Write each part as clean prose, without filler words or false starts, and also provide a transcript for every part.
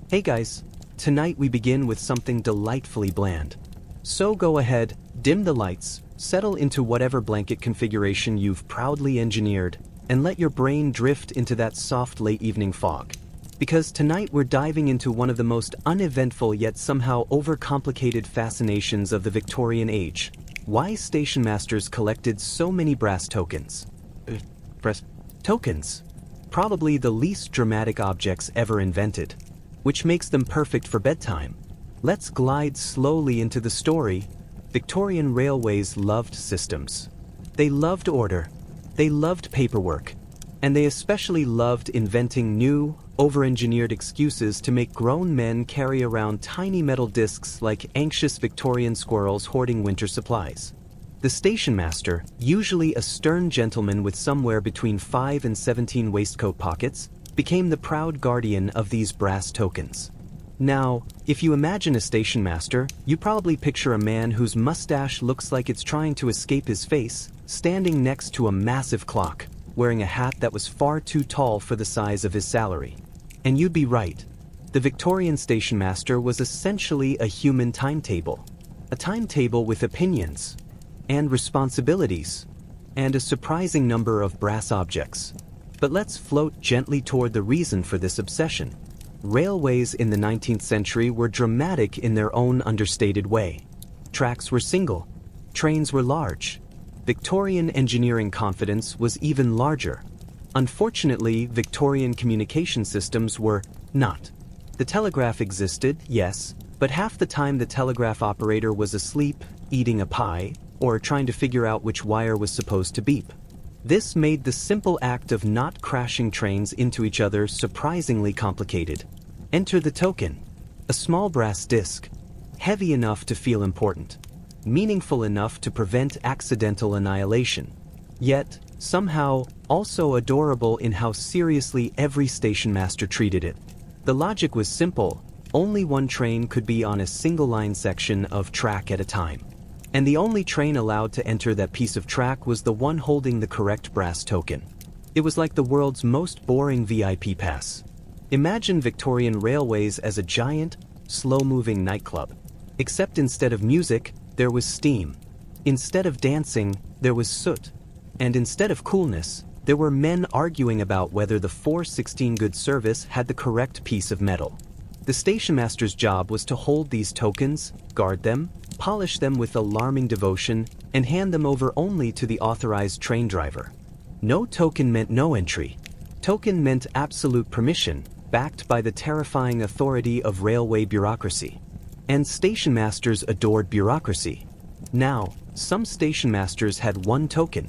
Hey guys, tonight we begin with something delightfully bland. So go ahead, dim the lights, settle into whatever blanket configuration you've proudly engineered, and let your brain drift into that soft late evening fog. Because tonight we're diving into one of the most uneventful yet somehow overcomplicated fascinations of the Victorian age. Why station masters collected so many brass tokens. Tokens. Probably the least dramatic objects ever invented, which makes them perfect for bedtime. Let's glide slowly into the story. Victorian railways loved systems. They loved order. They loved paperwork. And they especially loved inventing new, over-engineered excuses to make grown men carry around tiny metal discs like anxious Victorian squirrels hoarding winter supplies. The station master, usually a stern gentleman with somewhere between 5 and 17 waistcoat pockets, became the proud guardian of these brass tokens. Now, if you imagine a station master, you probably picture a man whose mustache looks like it's trying to escape his face, standing next to a massive clock, wearing a hat that was far too tall for the size of his salary. And you'd be right. The Victorian station master was essentially a human timetable. A timetable with opinions, and responsibilities, and a surprising number of brass objects. But let's float gently toward the reason for this obsession. Railways in the 19th century were dramatic in their own understated way. Tracks were single, trains were large. Victorian engineering confidence was even larger. Unfortunately, Victorian communication systems were not. The telegraph existed, yes, but half the time the telegraph operator was asleep, eating a pie, or trying to figure out which wire was supposed to beep. This made the simple act of not crashing trains into each other surprisingly complicated. Enter the token. A small brass disc, heavy enough to feel important, meaningful enough to prevent accidental annihilation, yet somehow also adorable in how seriously every station master treated it. The logic was simple: only one train could be on a single line section of track at a time. And the only train allowed to enter that piece of track was the one holding the correct brass token. It was like the world's most boring VIP pass. Imagine Victorian railways as a giant, slow-moving nightclub. Except instead of music, there was steam. Instead of dancing, there was soot. And instead of coolness, there were men arguing about whether the 416 good service had the correct piece of metal. The stationmaster's job was to hold these tokens, guard them, polish them with alarming devotion, and hand them over only to the authorized train driver. No token meant no entry. Token meant absolute permission, backed by the terrifying authority of railway bureaucracy. And station masters adored bureaucracy. Now, some station masters had one token,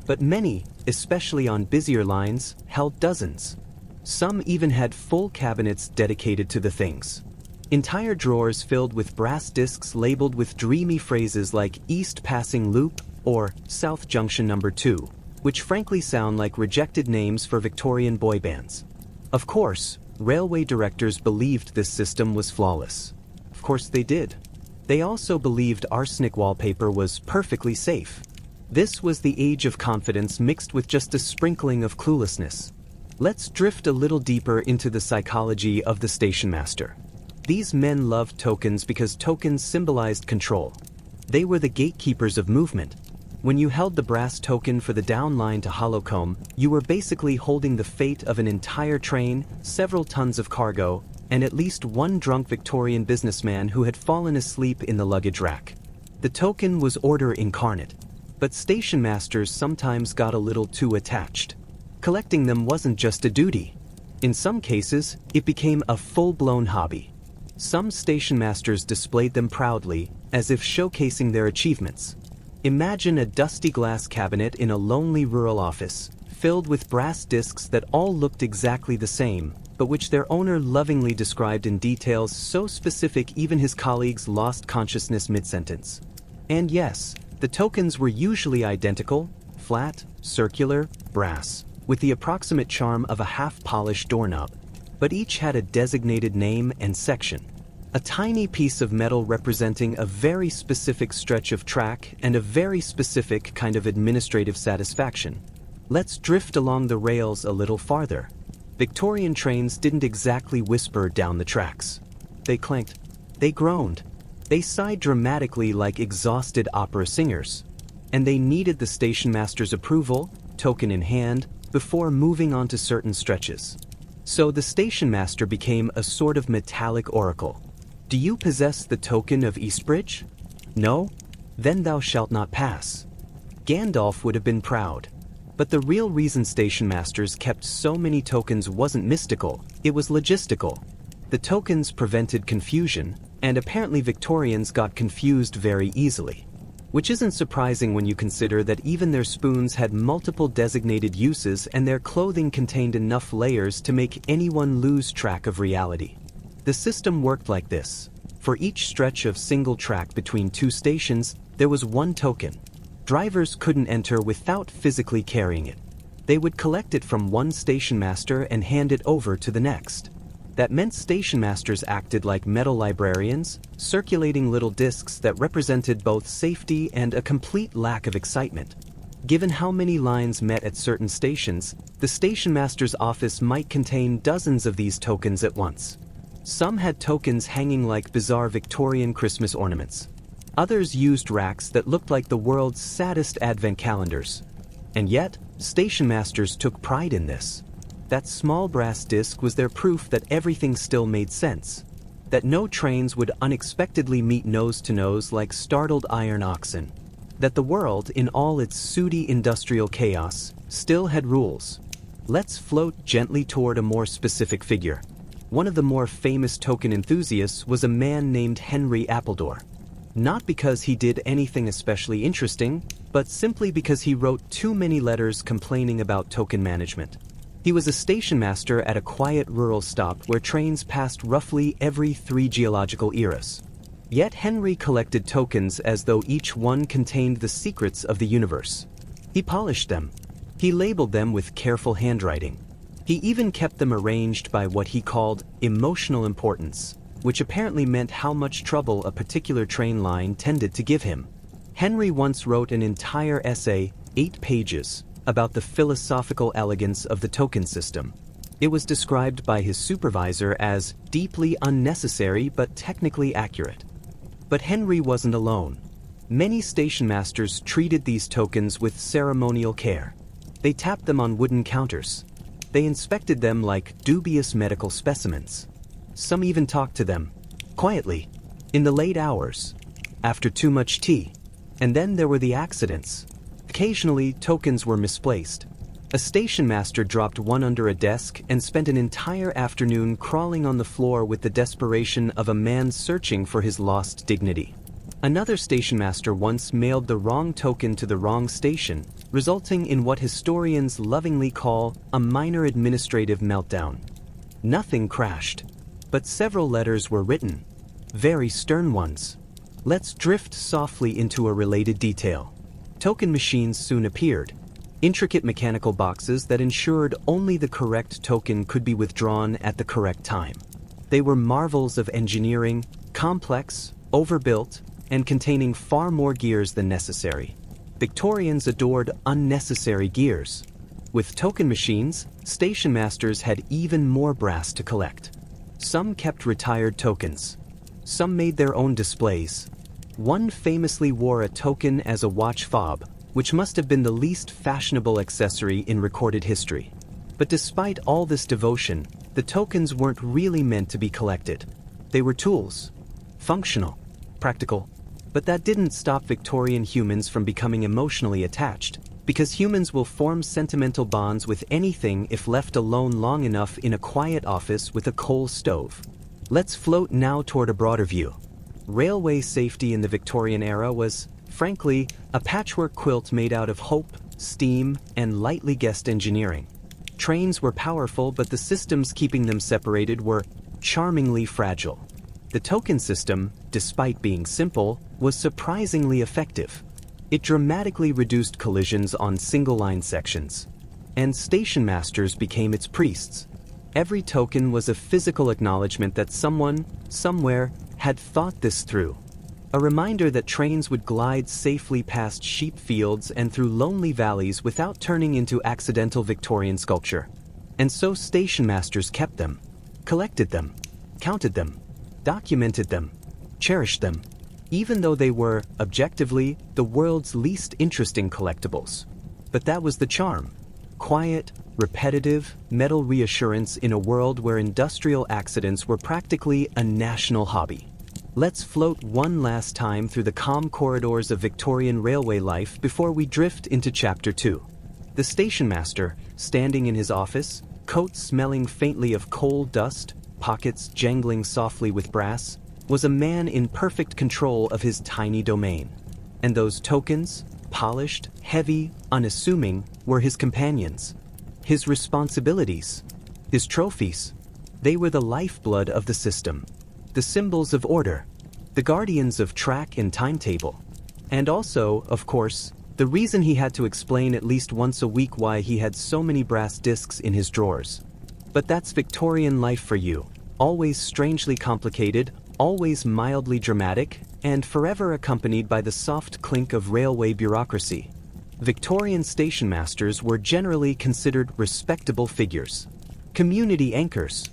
but many, especially on busier lines, held dozens. Some even had full cabinets dedicated to the things. Entire drawers filled with brass discs labeled with dreamy phrases like East Passing Loop or South Junction Number 2, which frankly sound like rejected names for Victorian boy bands. Of course, railway directors believed this system was flawless. Of course they did. They also believed arsenic wallpaper was perfectly safe. This was the age of confidence mixed with just a sprinkling of cluelessness. Let's drift a little deeper into the psychology of the station master. These men loved tokens because tokens symbolized control. They were the gatekeepers of movement. When you held the brass token for the down line to Holcombe, you were basically holding the fate of an entire train, several tons of cargo, and at least one drunk Victorian businessman who had fallen asleep in the luggage rack. The token was order incarnate. But station masters sometimes got a little too attached. Collecting them wasn't just a duty. In some cases, it became a full-blown hobby. Some station masters displayed them proudly, as if showcasing their achievements. Imagine a dusty glass cabinet in a lonely rural office, filled with brass discs that all looked exactly the same, but which their owner lovingly described in details so specific even his colleagues lost consciousness mid-sentence. And yes, the tokens were usually identical, flat, circular, brass, with the approximate charm of a half-polished doorknob. But each had a designated name and section. A tiny piece of metal representing a very specific stretch of track and a very specific kind of administrative satisfaction. Let's drift along the rails a little farther. Victorian trains didn't exactly whisper down the tracks. They clanked. They groaned. They sighed dramatically like exhausted opera singers. And they needed the stationmaster's approval, token in hand, before moving on to certain stretches. So the stationmaster became a sort of metallic oracle. Do you possess the token of Eastbridge? No? Then thou shalt not pass. Gandalf would have been proud. But the real reason stationmasters kept so many tokens wasn't mystical, it was logistical. The tokens prevented confusion, and apparently Victorians got confused very easily. Which isn't surprising when you consider that even their spoons had multiple designated uses and their clothing contained enough layers to make anyone lose track of reality. The system worked like this. For each stretch of single track between two stations, there was one token. Drivers couldn't enter without physically carrying it. They would collect it from one stationmaster and hand it over to the next. That meant stationmasters acted like metal librarians, circulating little discs that represented both safety and a complete lack of excitement. Given how many lines met at certain stations, the stationmaster's office might contain dozens of these tokens at once. Some had tokens hanging like bizarre Victorian Christmas ornaments. Others used racks that looked like the world's saddest advent calendars. And yet, stationmasters took pride in this. That small brass disc was their proof that everything still made sense. That no trains would unexpectedly meet nose to nose like startled iron oxen. That the world, in all its sooty industrial chaos, still had rules. Let's float gently toward a more specific figure. One of the more famous token enthusiasts was a man named Henry Appledore. Not because he did anything especially interesting, but simply because he wrote too many letters complaining about token management. He was a stationmaster at a quiet rural stop where trains passed roughly every 3 geological eras. Yet Henry collected tokens as though each one contained the secrets of the universe. He polished them. He labeled them with careful handwriting. He even kept them arranged by what he called emotional importance, which apparently meant how much trouble a particular train line tended to give him. Henry once wrote an entire essay, 8 pages, about the philosophical elegance of the token system. It was described by his supervisor as deeply unnecessary but technically accurate. But Henry wasn't alone. Many stationmasters treated these tokens with ceremonial care. They tapped them on wooden counters. They inspected them like dubious medical specimens. Some even talked to them, quietly, in the late hours, after too much tea. And then there were the accidents. Occasionally, tokens were misplaced. A stationmaster dropped one under a desk and spent an entire afternoon crawling on the floor with the desperation of a man searching for his lost dignity. Another stationmaster once mailed the wrong token to the wrong station, resulting in what historians lovingly call a minor administrative meltdown. Nothing crashed, but several letters were written, very stern ones. Let's drift softly into a related detail. Token machines soon appeared, intricate mechanical boxes that ensured only the correct token could be withdrawn at the correct time. They were marvels of engineering, complex, overbuilt, and containing far more gears than necessary. Victorians adored unnecessary gears. With token machines, stationmasters had even more brass to collect. Some kept retired tokens. Some made their own displays. One famously wore a token as a watch fob, which must have been the least fashionable accessory in recorded history. But despite all this devotion, the tokens weren't really meant to be collected. They were tools. Functional. Practical. But that didn't stop Victorian humans from becoming emotionally attached, because humans will form sentimental bonds with anything if left alone long enough in a quiet office with a coal stove. Let's float now toward a broader view. Railway safety in the Victorian era was, frankly, a patchwork quilt made out of hope, steam, and lightly guessed engineering. Trains were powerful, but the systems keeping them separated were charmingly fragile. The token system, despite being simple, was surprisingly effective. It dramatically reduced collisions on single-line sections. And stationmasters became its priests. Every token was a physical acknowledgement that someone, somewhere, had thought this through. A reminder that trains would glide safely past sheep fields and through lonely valleys without turning into accidental Victorian sculpture. And so stationmasters kept them, collected them, counted them, documented them, cherished them, even though they were, objectively, the world's least interesting collectibles. But that was the charm. Quiet, repetitive, metal reassurance in a world where industrial accidents were practically a national hobby. Let's float one last time through the calm corridors of Victorian railway life before we drift into Chapter 2. The stationmaster, standing in his office, coat smelling faintly of coal dust, pockets jangling softly with brass, was a man in perfect control of his tiny domain. And those tokens, polished, heavy, unassuming, were his companions. His responsibilities, his trophies. They were the lifeblood of the system, the symbols of order, the guardians of track and timetable. And also, of course, the reason he had to explain at least once a week why he had so many brass discs in his drawers. But that's Victorian life for you, always strangely complicated, always mildly dramatic, and forever accompanied by the soft clink of railway bureaucracy. Victorian stationmasters were generally considered respectable figures, community anchors,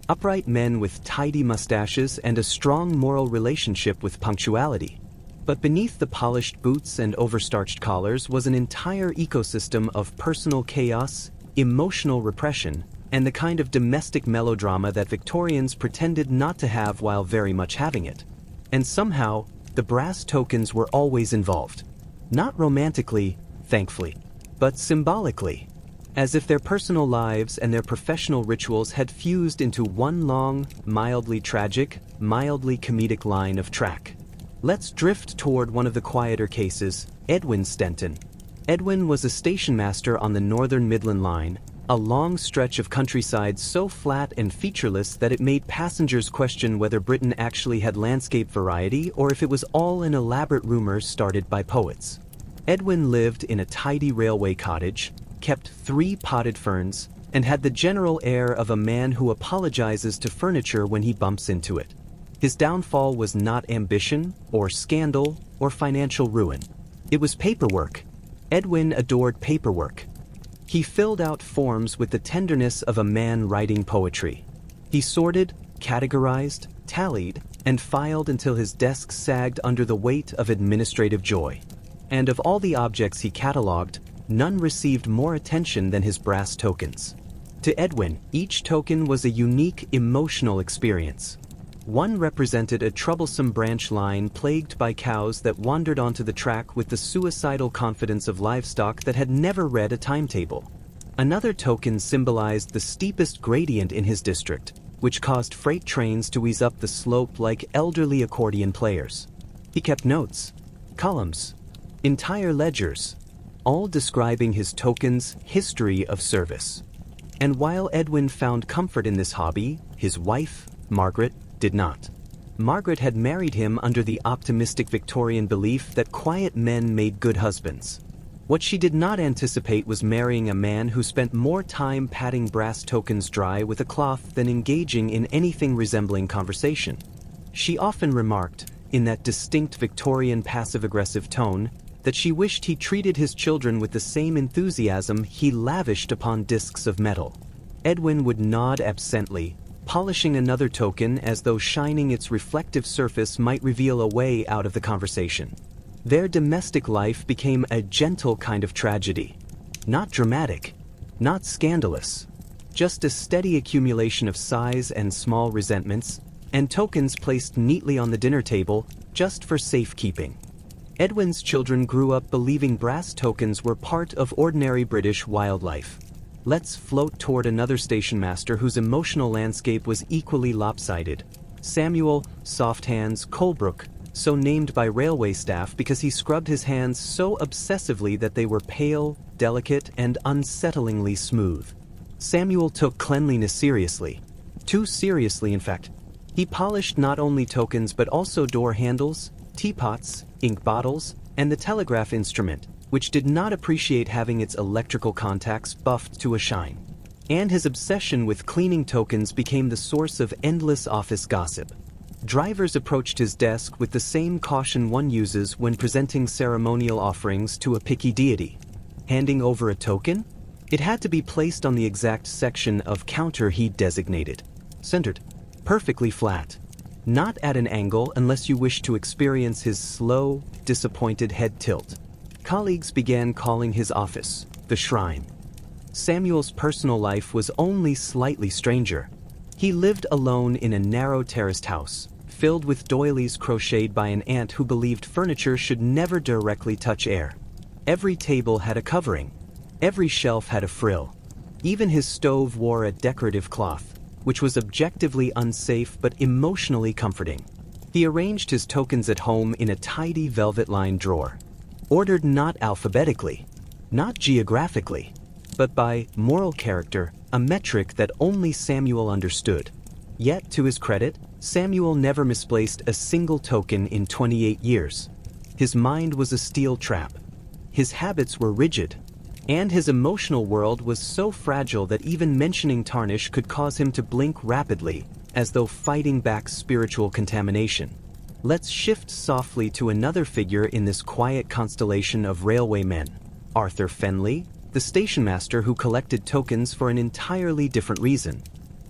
upright men with tidy mustaches and a strong moral relationship with punctuality. But beneath the polished boots and overstarched collars was an entire ecosystem of personal chaos, emotional repression, and the kind of domestic melodrama that Victorians pretended not to have while very much having it. And somehow, the brass tokens were always involved. Not romantically, thankfully, but symbolically, as if their personal lives and their professional rituals had fused into one long, mildly tragic, mildly comedic line of track. Let's drift toward one of the quieter cases, Edwin Stenton. Edwin was a stationmaster on the Northern Midland Line, a long stretch of countryside so flat and featureless that it made passengers question whether Britain actually had landscape variety or if it was all an elaborate rumor started by poets. Edwin lived in a tidy railway cottage, kept 3 potted ferns, and had the general air of a man who apologizes to furniture when he bumps into it. His downfall was not ambition, or scandal, or financial ruin. It was paperwork. Edwin adored paperwork. He filled out forms with the tenderness of a man writing poetry. He sorted, categorized, tallied, and filed until his desk sagged under the weight of administrative joy. And of all the objects he catalogued, none received more attention than his brass tokens. To Edwin, each token was a unique emotional experience. One represented a troublesome branch line plagued by cows that wandered onto the track with the suicidal confidence of livestock that had never read a timetable. Another token symbolized the steepest gradient in his district, which caused freight trains to ease up the slope like elderly accordion players. He kept notes, columns, entire ledgers, all describing his token's history of service. And while Edwin found comfort in this hobby, his wife, Margaret, did not. Margaret had married him under the optimistic Victorian belief that quiet men made good husbands. What she did not anticipate was marrying a man who spent more time patting brass tokens dry with a cloth than engaging in anything resembling conversation. She often remarked, in that distinct Victorian passive-aggressive tone, that she wished he treated his children with the same enthusiasm he lavished upon discs of metal. Edwin would nod absently, polishing another token as though shining its reflective surface might reveal a way out of the conversation. Their domestic life became a gentle kind of tragedy. Not dramatic, not scandalous, just a steady accumulation of sighs and small resentments, and tokens placed neatly on the dinner table just for safekeeping. Edwin's children grew up believing brass tokens were part of ordinary British wildlife. Let's float toward another stationmaster whose emotional landscape was equally lopsided. Samuel Soft Hands Colebrook, so named by railway staff because he scrubbed his hands so obsessively that they were pale, delicate, and unsettlingly smooth. Samuel took cleanliness seriously. Too seriously, in fact. He polished not only tokens but also door handles, teapots, ink bottles, and the telegraph instrument, which did not appreciate having its electrical contacts buffed to a shine. And his obsession with cleaning tokens became the source of endless office gossip. Drivers approached his desk with the same caution one uses when presenting ceremonial offerings to a picky deity. Handing over a token? It had to be placed on the exact section of counter he designated. Centered. Perfectly flat. Not at an angle unless you wish to experience his slow, disappointed head tilt. Colleagues began calling his office the shrine. Samuel's personal life was only slightly stranger. He lived alone in a narrow terraced house, filled with doilies crocheted by an aunt who believed furniture should never directly touch air. Every table had a covering. Every shelf had a frill. Even his stove wore a decorative cloth, which was objectively unsafe but emotionally comforting. He arranged his tokens at home in a tidy velvet-lined drawer, ordered not alphabetically, not geographically, but by moral character, a metric that only Samuel understood. Yet, to his credit, Samuel never misplaced a single token in 28 years. His mind was a steel trap. His habits were rigid, and his emotional world was so fragile that even mentioning tarnish could cause him to blink rapidly, as though fighting back spiritual contamination. Let's shift softly to another figure in this quiet constellation of railway men, Arthur Fenley, the stationmaster who collected tokens for an entirely different reason.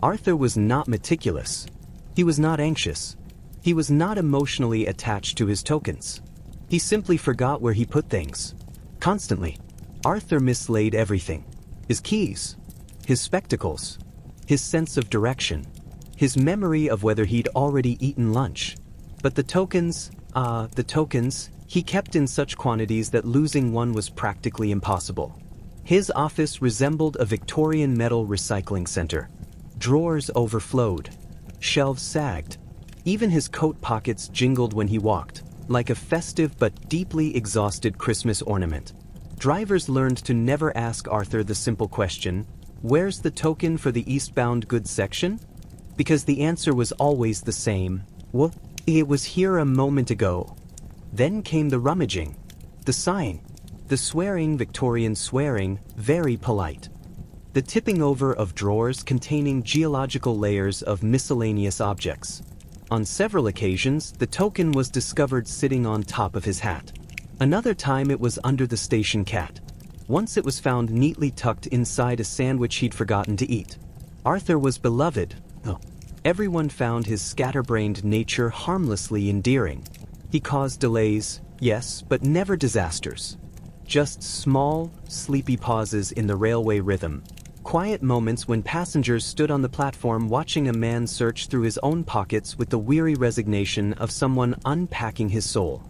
Arthur was not meticulous. He was not anxious. He was not emotionally attached to his tokens. He simply forgot where he put things. Constantly. Arthur mislaid everything. His keys, his spectacles, his sense of direction, his memory of whether he'd already eaten lunch. But the tokens, he kept in such quantities that losing one was practically impossible. His office resembled a Victorian metal recycling center. Drawers overflowed. Shelves sagged. Even his coat pockets jingled when he walked, like a festive but deeply exhausted Christmas ornament. Drivers learned to never ask Arthur the simple question, "Where's the token for the eastbound goods section?" Because the answer was always the same. "Well, it was here a moment ago." Then came the rummaging, the sighing, the swearing, Victorian swearing, very polite. The tipping over of drawers containing geological layers of miscellaneous objects. On several occasions, the token was discovered sitting on top of his hat. Another time it was under the station cat. Once it was found neatly tucked inside a sandwich he'd forgotten to eat. Arthur was beloved. Everyone found his scatterbrained nature harmlessly endearing. He caused delays, yes, but never disasters. Just small, sleepy pauses in the railway rhythm. Quiet moments when passengers stood on the platform watching a man search through his own pockets with the weary resignation of someone unpacking his soul.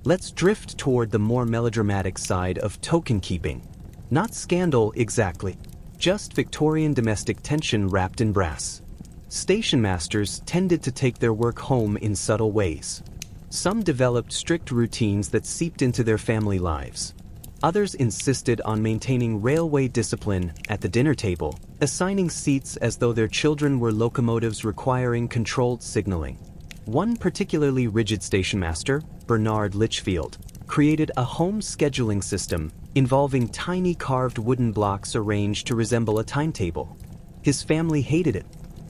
Let's drift toward the more melodramatic side of token keeping. Not scandal exactly, just Victorian domestic tension wrapped in brass. Stationmasters tended to take their work home in subtle ways. Some developed strict routines that seeped into their family lives. Others insisted on maintaining railway discipline at the dinner table, assigning seats as though their children were locomotives requiring controlled signaling. One particularly rigid stationmaster, Bernard Litchfield, created a home scheduling system involving tiny carved wooden blocks arranged to resemble a timetable. His family hated it.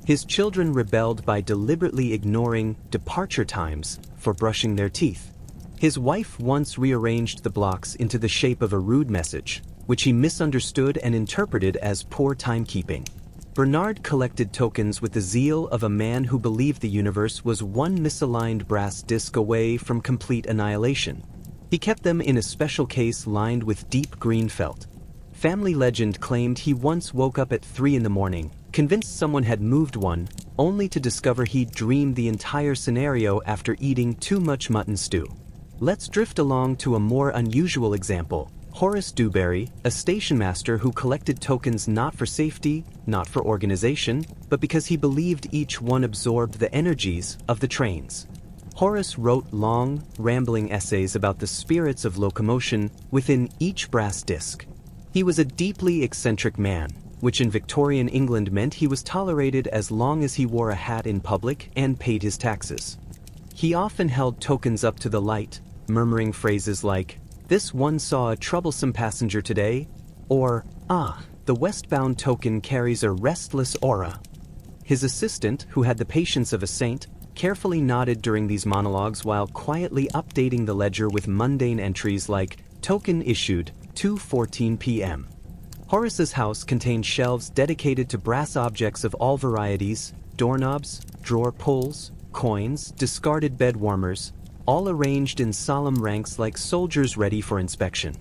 His children rebelled by deliberately ignoring departure times for brushing their teeth. His wife once rearranged the blocks into the shape of a rude message, which he misunderstood and interpreted as poor timekeeping. Bernard collected tokens with the zeal of a man who believed the universe was one misaligned brass disc away from complete annihilation. He kept them in a special case lined with deep green felt. Family legend claimed he once woke up at 3 in the morning, convinced someone had moved one, only to discover he'd dreamed the entire scenario after eating too much mutton stew. Let's drift along to a more unusual example. Horace Dewberry, a stationmaster who collected tokens not for safety, not for organization, but because he believed each one absorbed the energies of the trains. Horace wrote long, rambling essays about the spirits of locomotion within each brass disc. He was a deeply eccentric man, which in Victorian England meant he was tolerated as long as he wore a hat in public and paid his taxes. He often held tokens up to the light, murmuring phrases like, "This one saw a troublesome passenger today," or, "The westbound token carries a restless aura." His assistant, who had the patience of a saint, carefully nodded during these monologues while quietly updating the ledger with mundane entries like, "Token issued, 2:14 p.m." Horace's house contained shelves dedicated to brass objects of all varieties, doorknobs, drawer pulls, coins, discarded bed warmers, all arranged in solemn ranks like soldiers ready for inspection.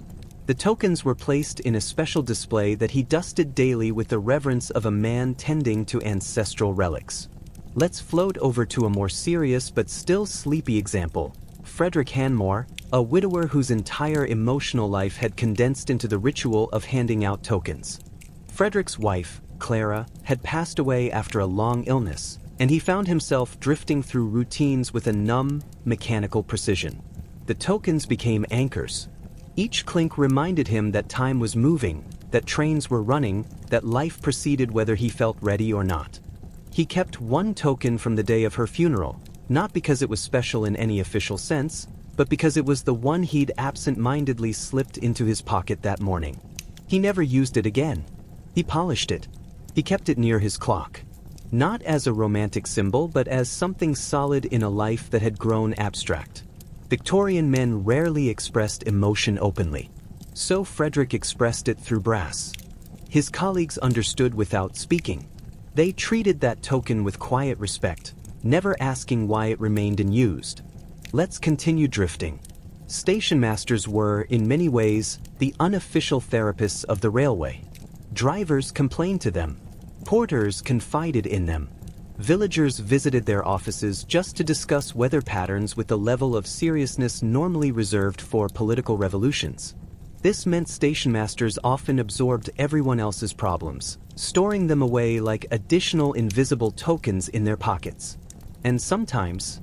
The tokens were placed in a special display that he dusted daily with the reverence of a man tending to ancestral relics. Let's float over to a more serious but still sleepy example. Frederick Hanmore, a widower whose entire emotional life had condensed into the ritual of handing out tokens. Frederick's wife, Clara, had passed away after a long illness, and he found himself drifting through routines with a numb, mechanical precision. The tokens became anchors. Each clink reminded him that time was moving, that trains were running, that life proceeded whether he felt ready or not. He kept one token from the day of her funeral, not because it was special in any official sense, but because it was the one he'd absent-mindedly slipped into his pocket that morning. He never used it again. He polished it. He kept it near his clock. Not as a romantic symbol, but as something solid in a life that had grown abstract. Victorian men rarely expressed emotion openly. So Frederick expressed it through brass. His colleagues understood without speaking. They treated that token with quiet respect, never asking why it remained unused. Let's continue drifting. Stationmasters were, in many ways, the unofficial therapists of the railway. Drivers complained to them. Porters confided in them. Villagers visited their offices just to discuss weather patterns with the level of seriousness normally reserved for political revolutions. This meant stationmasters often absorbed everyone else's problems, storing them away like additional invisible tokens in their pockets. And sometimes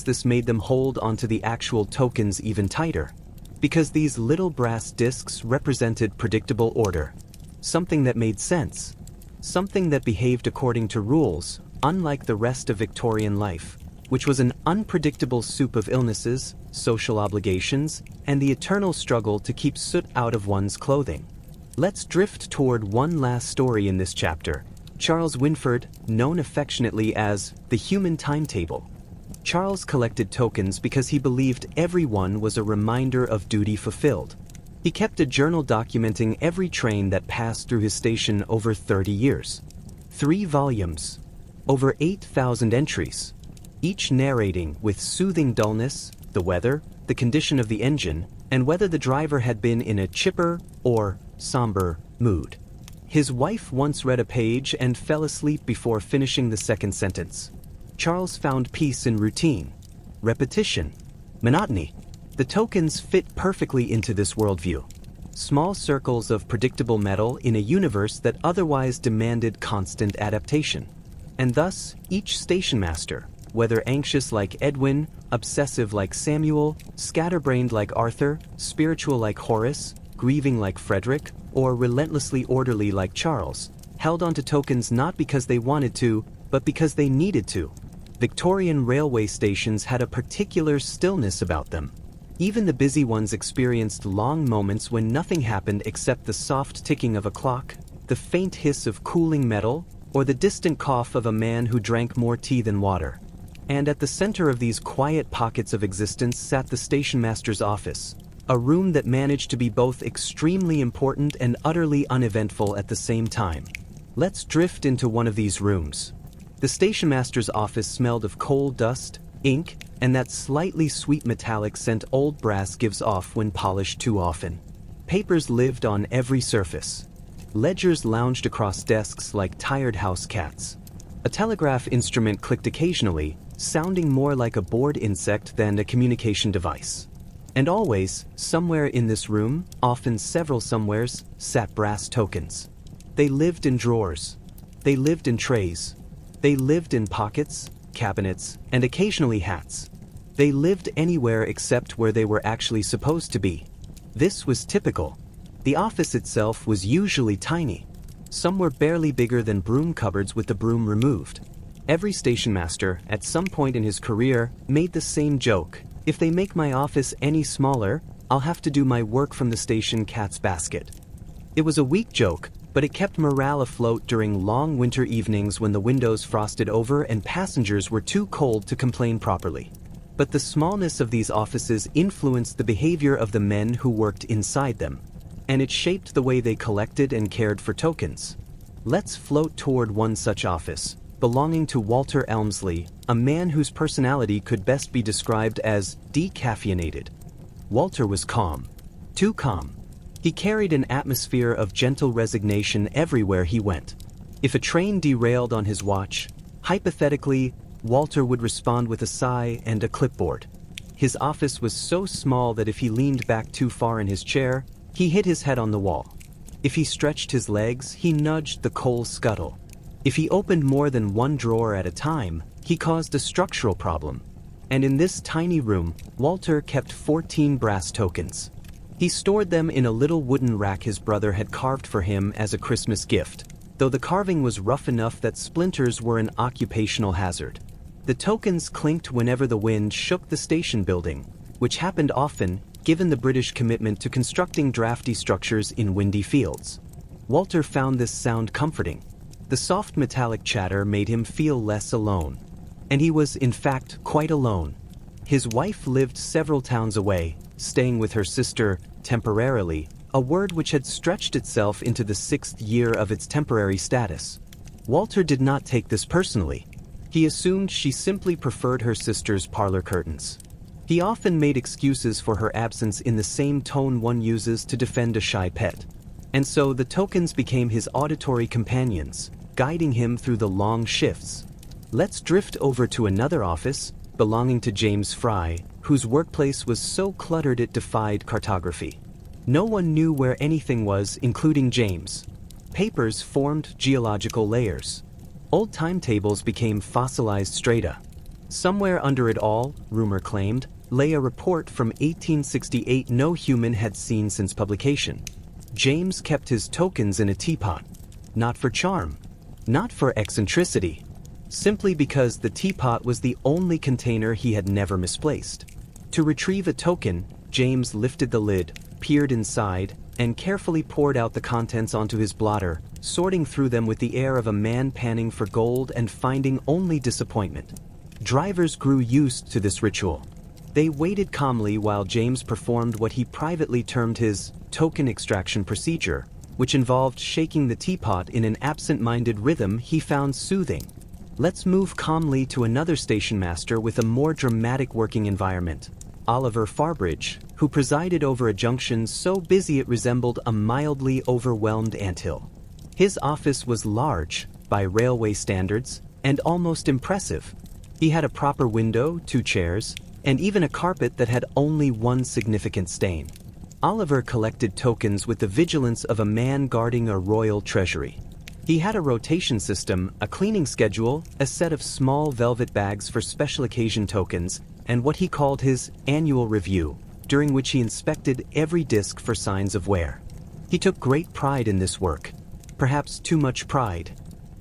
this made them hold onto the actual tokens even tighter, because these little brass discs represented predictable order, something that made sense, something that behaved according to rules, unlike the rest of Victorian life, which was an unpredictable soup of illnesses, social obligations, and the eternal struggle to keep soot out of one's clothing. Let's drift toward one last story in this chapter. Charles Winford, known affectionately as the human timetable. Charles collected tokens because he believed every one was a reminder of duty fulfilled. He kept a journal documenting every train that passed through his station over 30 years. 3 volumes, over 8,000 entries, each narrating with soothing dullness the weather, the condition of the engine, and whether the driver had been in a chipper or somber mood. His wife once read a page and fell asleep before finishing the second sentence. Charles found peace in routine, repetition, monotony. The tokens fit perfectly into this worldview. Small circles of predictable metal in a universe that otherwise demanded constant adaptation. And thus, each stationmaster, whether anxious like Edwin, obsessive like Samuel, scatterbrained like Arthur, spiritual like Horace, grieving like Frederick, or relentlessly orderly like Charles, held onto tokens not because they wanted to, but because they needed to. Victorian railway stations had a particular stillness about them. Even the busy ones experienced long moments when nothing happened except the soft ticking of a clock, the faint hiss of cooling metal, or the distant cough of a man who drank more tea than water. And at the center of these quiet pockets of existence sat the stationmaster's office, a room that managed to be both extremely important and utterly uneventful at the same time. Let's drift into one of these rooms. The stationmaster's office smelled of coal dust, ink, and that slightly sweet metallic scent old brass gives off when polished too often. Papers lived on every surface. Ledgers lounged across desks like tired house cats. A telegraph instrument clicked occasionally, sounding more like a bored insect than a communication device. And always, somewhere in this room, often several somewheres, sat brass tokens. They lived in drawers. They lived in trays. They lived in pockets, cabinets, and occasionally hats. They lived anywhere except where they were actually supposed to be. This was typical. The office itself was usually tiny. Some were barely bigger than broom cupboards with the broom removed. Every stationmaster, at some point in his career, made the same joke. If they make my office any smaller, I'll have to do my work from the station cat's basket. It was a weak joke, but it kept morale afloat during long winter evenings when the windows frosted over and passengers were too cold to complain properly. But the smallness of these offices influenced the behavior of the men who worked inside them. and it shaped the way they collected and cared for tokens. Let's float toward one such office, belonging to Walter Elmsley, a man whose personality could best be described as decaffeinated. Walter was calm. Too calm. He carried an atmosphere of gentle resignation everywhere he went. If a train derailed on his watch, hypothetically, Walter would respond with a sigh and a clipboard. His office was so small that if he leaned back too far in his chair, he hit his head on the wall. If he stretched his legs, he nudged the coal scuttle. If he opened more than one drawer at a time, he caused a structural problem. And in this tiny room, Walter kept 14 brass tokens. He stored them in a little wooden rack his brother had carved for him as a Christmas gift, though the carving was rough enough that splinters were an occupational hazard. The tokens clinked whenever the wind shook the station building, which happened often, given the British commitment to constructing drafty structures in windy fields. Walter found this sound comforting. The soft metallic chatter made him feel less alone. And he was, in fact, quite alone. His wife lived several towns away, staying with her sister, temporarily, a word which had stretched itself into the 6th year of its temporary status. Walter did not take this personally. He assumed she simply preferred her sister's parlor curtains. He often made excuses for her absence in the same tone one uses to defend a shy pet. And so the tokens became his auditory companions, guiding him through the long shifts. Let's drift over to another office, belonging to James Fry, whose workplace was so cluttered it defied cartography. No one knew where anything was, including James. Papers formed geological layers. Old timetables became fossilized strata. Somewhere under it all, rumor claimed, lay a report from 1868 no human had seen since publication. James kept his tokens in a teapot. Not for charm. Not for eccentricity. Simply because the teapot was the only container he had never misplaced. To retrieve a token, James lifted the lid, peered inside, and carefully poured out the contents onto his blotter, sorting through them with the air of a man panning for gold and finding only disappointment. Drivers grew used to this ritual. They waited calmly while James performed what he privately termed his token extraction procedure, which involved shaking the teapot in an absent-minded rhythm he found soothing. Let's move calmly to another station master with a more dramatic working environment, Oliver Farbridge, who presided over a junction so busy it resembled a mildly overwhelmed anthill. His office was large, by railway standards, and almost impressive. He had a proper window, 2 chairs, and even a carpet that had only one significant stain. Oliver collected tokens with the vigilance of a man guarding a royal treasury. He had a rotation system, a cleaning schedule, a set of small velvet bags for special occasion tokens, and what he called his annual review, during which he inspected every disc for signs of wear. He took great pride in this work, perhaps too much pride.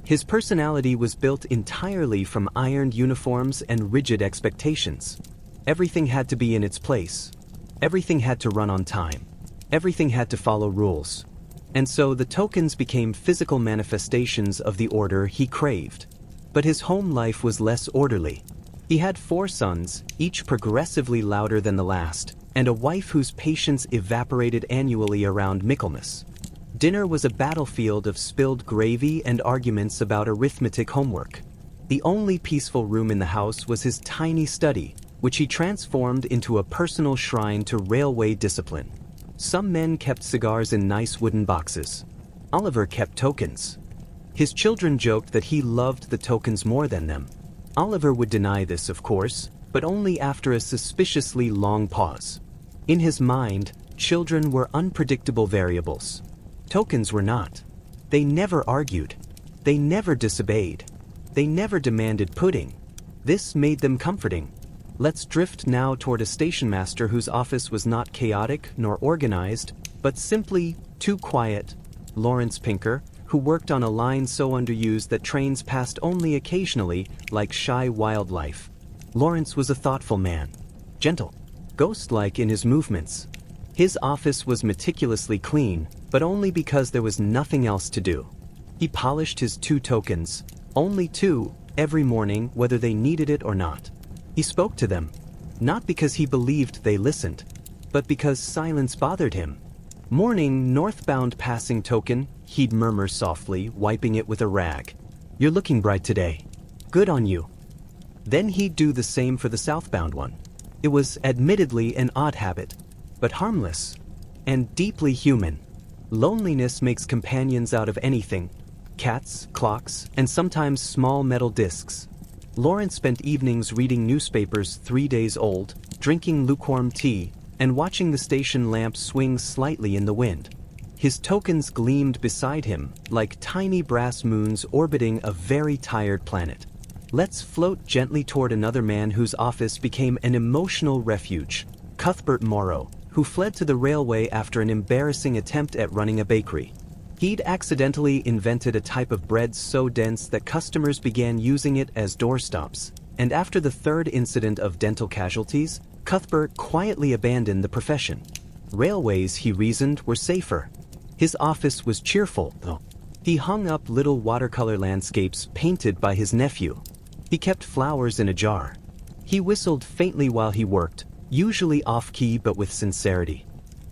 His personality was built entirely from ironed uniforms and rigid expectations. Everything had to be in its place. Everything had to run on time. Everything had to follow rules. And so the tokens became physical manifestations of the order he craved. But his home life was less orderly. He had 4 sons, each progressively louder than the last, and a wife whose patience evaporated annually around Michaelmas. Dinner was a battlefield of spilled gravy and arguments about arithmetic homework. The only peaceful room in the house was his tiny study, which he transformed into a personal shrine to railway discipline. Some men kept cigars in nice wooden boxes. Oliver kept tokens. His children joked that he loved the tokens more than them. Oliver would deny this, of course, but only after a suspiciously long pause. In his mind, children were unpredictable variables. Tokens were not. They never argued. They never disobeyed. They never demanded pudding. This made them comforting. Let's drift now toward a station master whose office was not chaotic nor organized, but simply too quiet, Lawrence Pinker, who worked on a line so underused that trains passed only occasionally, like shy wildlife. Lawrence was a thoughtful man, gentle, ghost-like in his movements. His office was meticulously clean, but only because there was nothing else to do. He polished his 2 tokens, only 2, every morning whether they needed it or not. He spoke to them, not because he believed they listened, but because silence bothered him. "Morning, northbound passing token," he'd murmur softly, wiping it with a rag. "You're looking bright today. Good on you." Then he'd do the same for the southbound one. It was admittedly an odd habit, but harmless and deeply human. Loneliness makes companions out of anything: cats, clocks, and sometimes small metal discs. Lawrence spent evenings reading newspapers 3 days old, drinking lukewarm tea, and watching the station lamp swing slightly in the wind. His tokens gleamed beside him like tiny brass moons orbiting a very tired planet. Let's float gently toward another man whose office became an emotional refuge: Cuthbert Morrow, who fled to the railway after an embarrassing attempt at running a bakery. He'd accidentally invented a type of bread so dense that customers began using it as doorstops, and after the third incident of dental casualties, Cuthbert quietly abandoned the profession. Railways, he reasoned, were safer. His office was cheerful, though. He hung up little watercolor landscapes painted by his nephew. He kept flowers in a jar. He whistled faintly while he worked, usually off-key but with sincerity.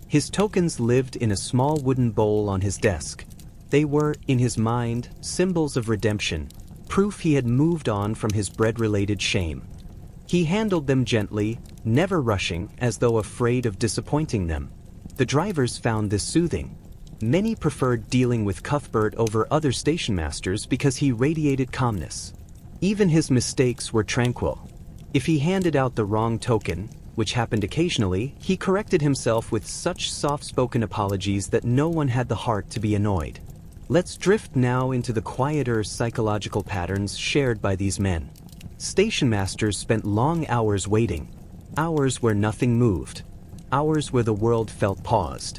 His tokens lived in a small wooden bowl on his desk. They were, in his mind, symbols of redemption, proof he had moved on from his bread-related shame. He handled them gently, never rushing, as though afraid of disappointing them. The drivers found this soothing. Many preferred dealing with Cuthbert over other stationmasters because he radiated calmness. Even his mistakes were tranquil. If he handed out the wrong token, which happened occasionally, he corrected himself with such soft-spoken apologies that no one had the heart to be annoyed. Let's drift now into the quieter psychological patterns shared by these men. Stationmasters spent long hours waiting, hours where nothing moved, hours where the world felt paused.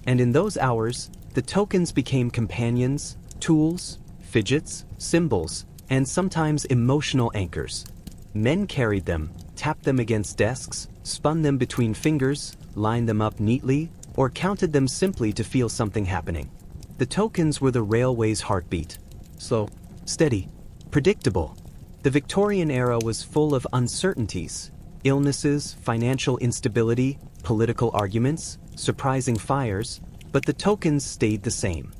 And in those hours, the tokens became companions, tools, fidgets, symbols, and sometimes emotional anchors. Men carried them, tapped them against desks, spun them between fingers, lined them up neatly, or counted them simply to feel something happening. The tokens were the railway's heartbeat. Slow, steady, predictable. The Victorian era was full of uncertainties: illnesses, financial instability, political arguments, surprising fires, but the tokens stayed the same.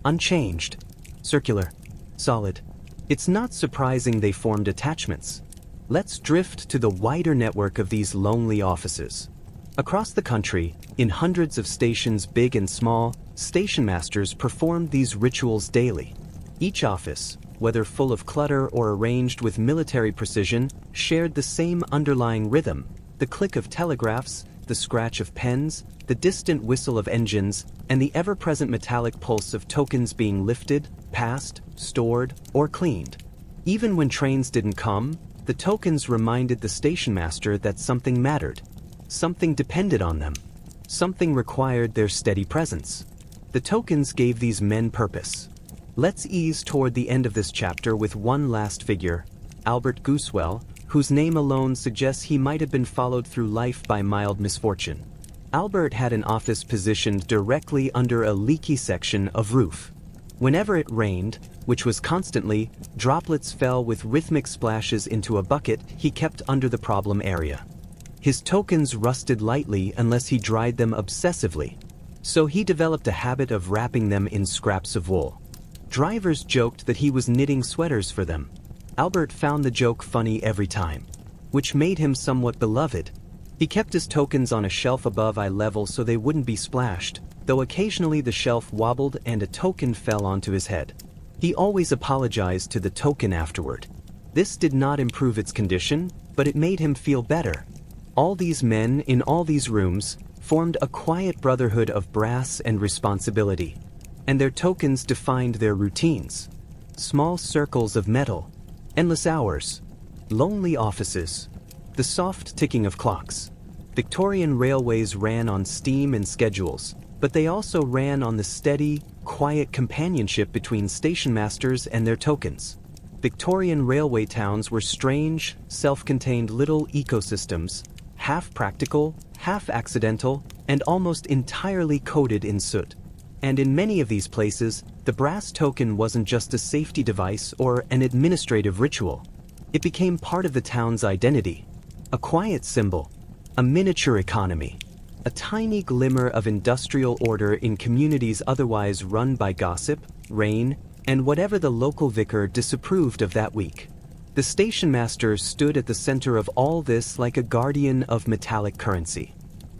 Unchanged, circular, solid. It's not surprising they formed attachments. Let's drift to the wider network of these lonely offices. Across the country, in hundreds of stations big and small, stationmasters performed these rituals daily. Each office, whether full of clutter or arranged with military precision, shared the same underlying rhythm: the click of telegraphs, the scratch of pens, the distant whistle of engines, and the ever-present metallic pulse of tokens being lifted, passed, stored, or cleaned. Even when trains didn't come, the tokens reminded the stationmaster that something mattered. Something depended on them. Something required their steady presence. The tokens gave these men purpose. Let's ease toward the end of this chapter with one last figure, Albert Goosewell, whose name alone suggests he might have been followed through life by mild misfortune. Albert had an office positioned directly under a leaky section of roof. Whenever it rained, which was constantly, droplets fell with rhythmic splashes into a bucket he kept under the problem area. His tokens rusted lightly unless he dried them obsessively, so he developed a habit of wrapping them in scraps of wool. Drivers joked that he was knitting sweaters for them. Albert found the joke funny every time, which made him somewhat beloved. He kept his tokens on a shelf above eye level so they wouldn't be splashed, though occasionally the shelf wobbled and a token fell onto his head. He always apologized to the token afterward. This did not improve its condition, but it made him feel better. All these men in all these rooms formed a quiet brotherhood of brass and responsibility, and their tokens defined their routines. Small circles of metal, endless hours, lonely offices, the soft ticking of clocks. Victorian railways ran on steam and schedules, but they also ran on the steady, quiet companionship between stationmasters and their tokens. Victorian railway towns were strange, self-contained little ecosystems, half practical, half accidental, and almost entirely coated in soot. And in many of these places, the brass token wasn't just a safety device or an administrative ritual. It became part of the town's identity, a quiet symbol, a miniature economy. a tiny glimmer of industrial order in communities otherwise run by gossip, rain, and whatever the local vicar disapproved of that week. The stationmaster stood at the center of all this like a guardian of metallic currency.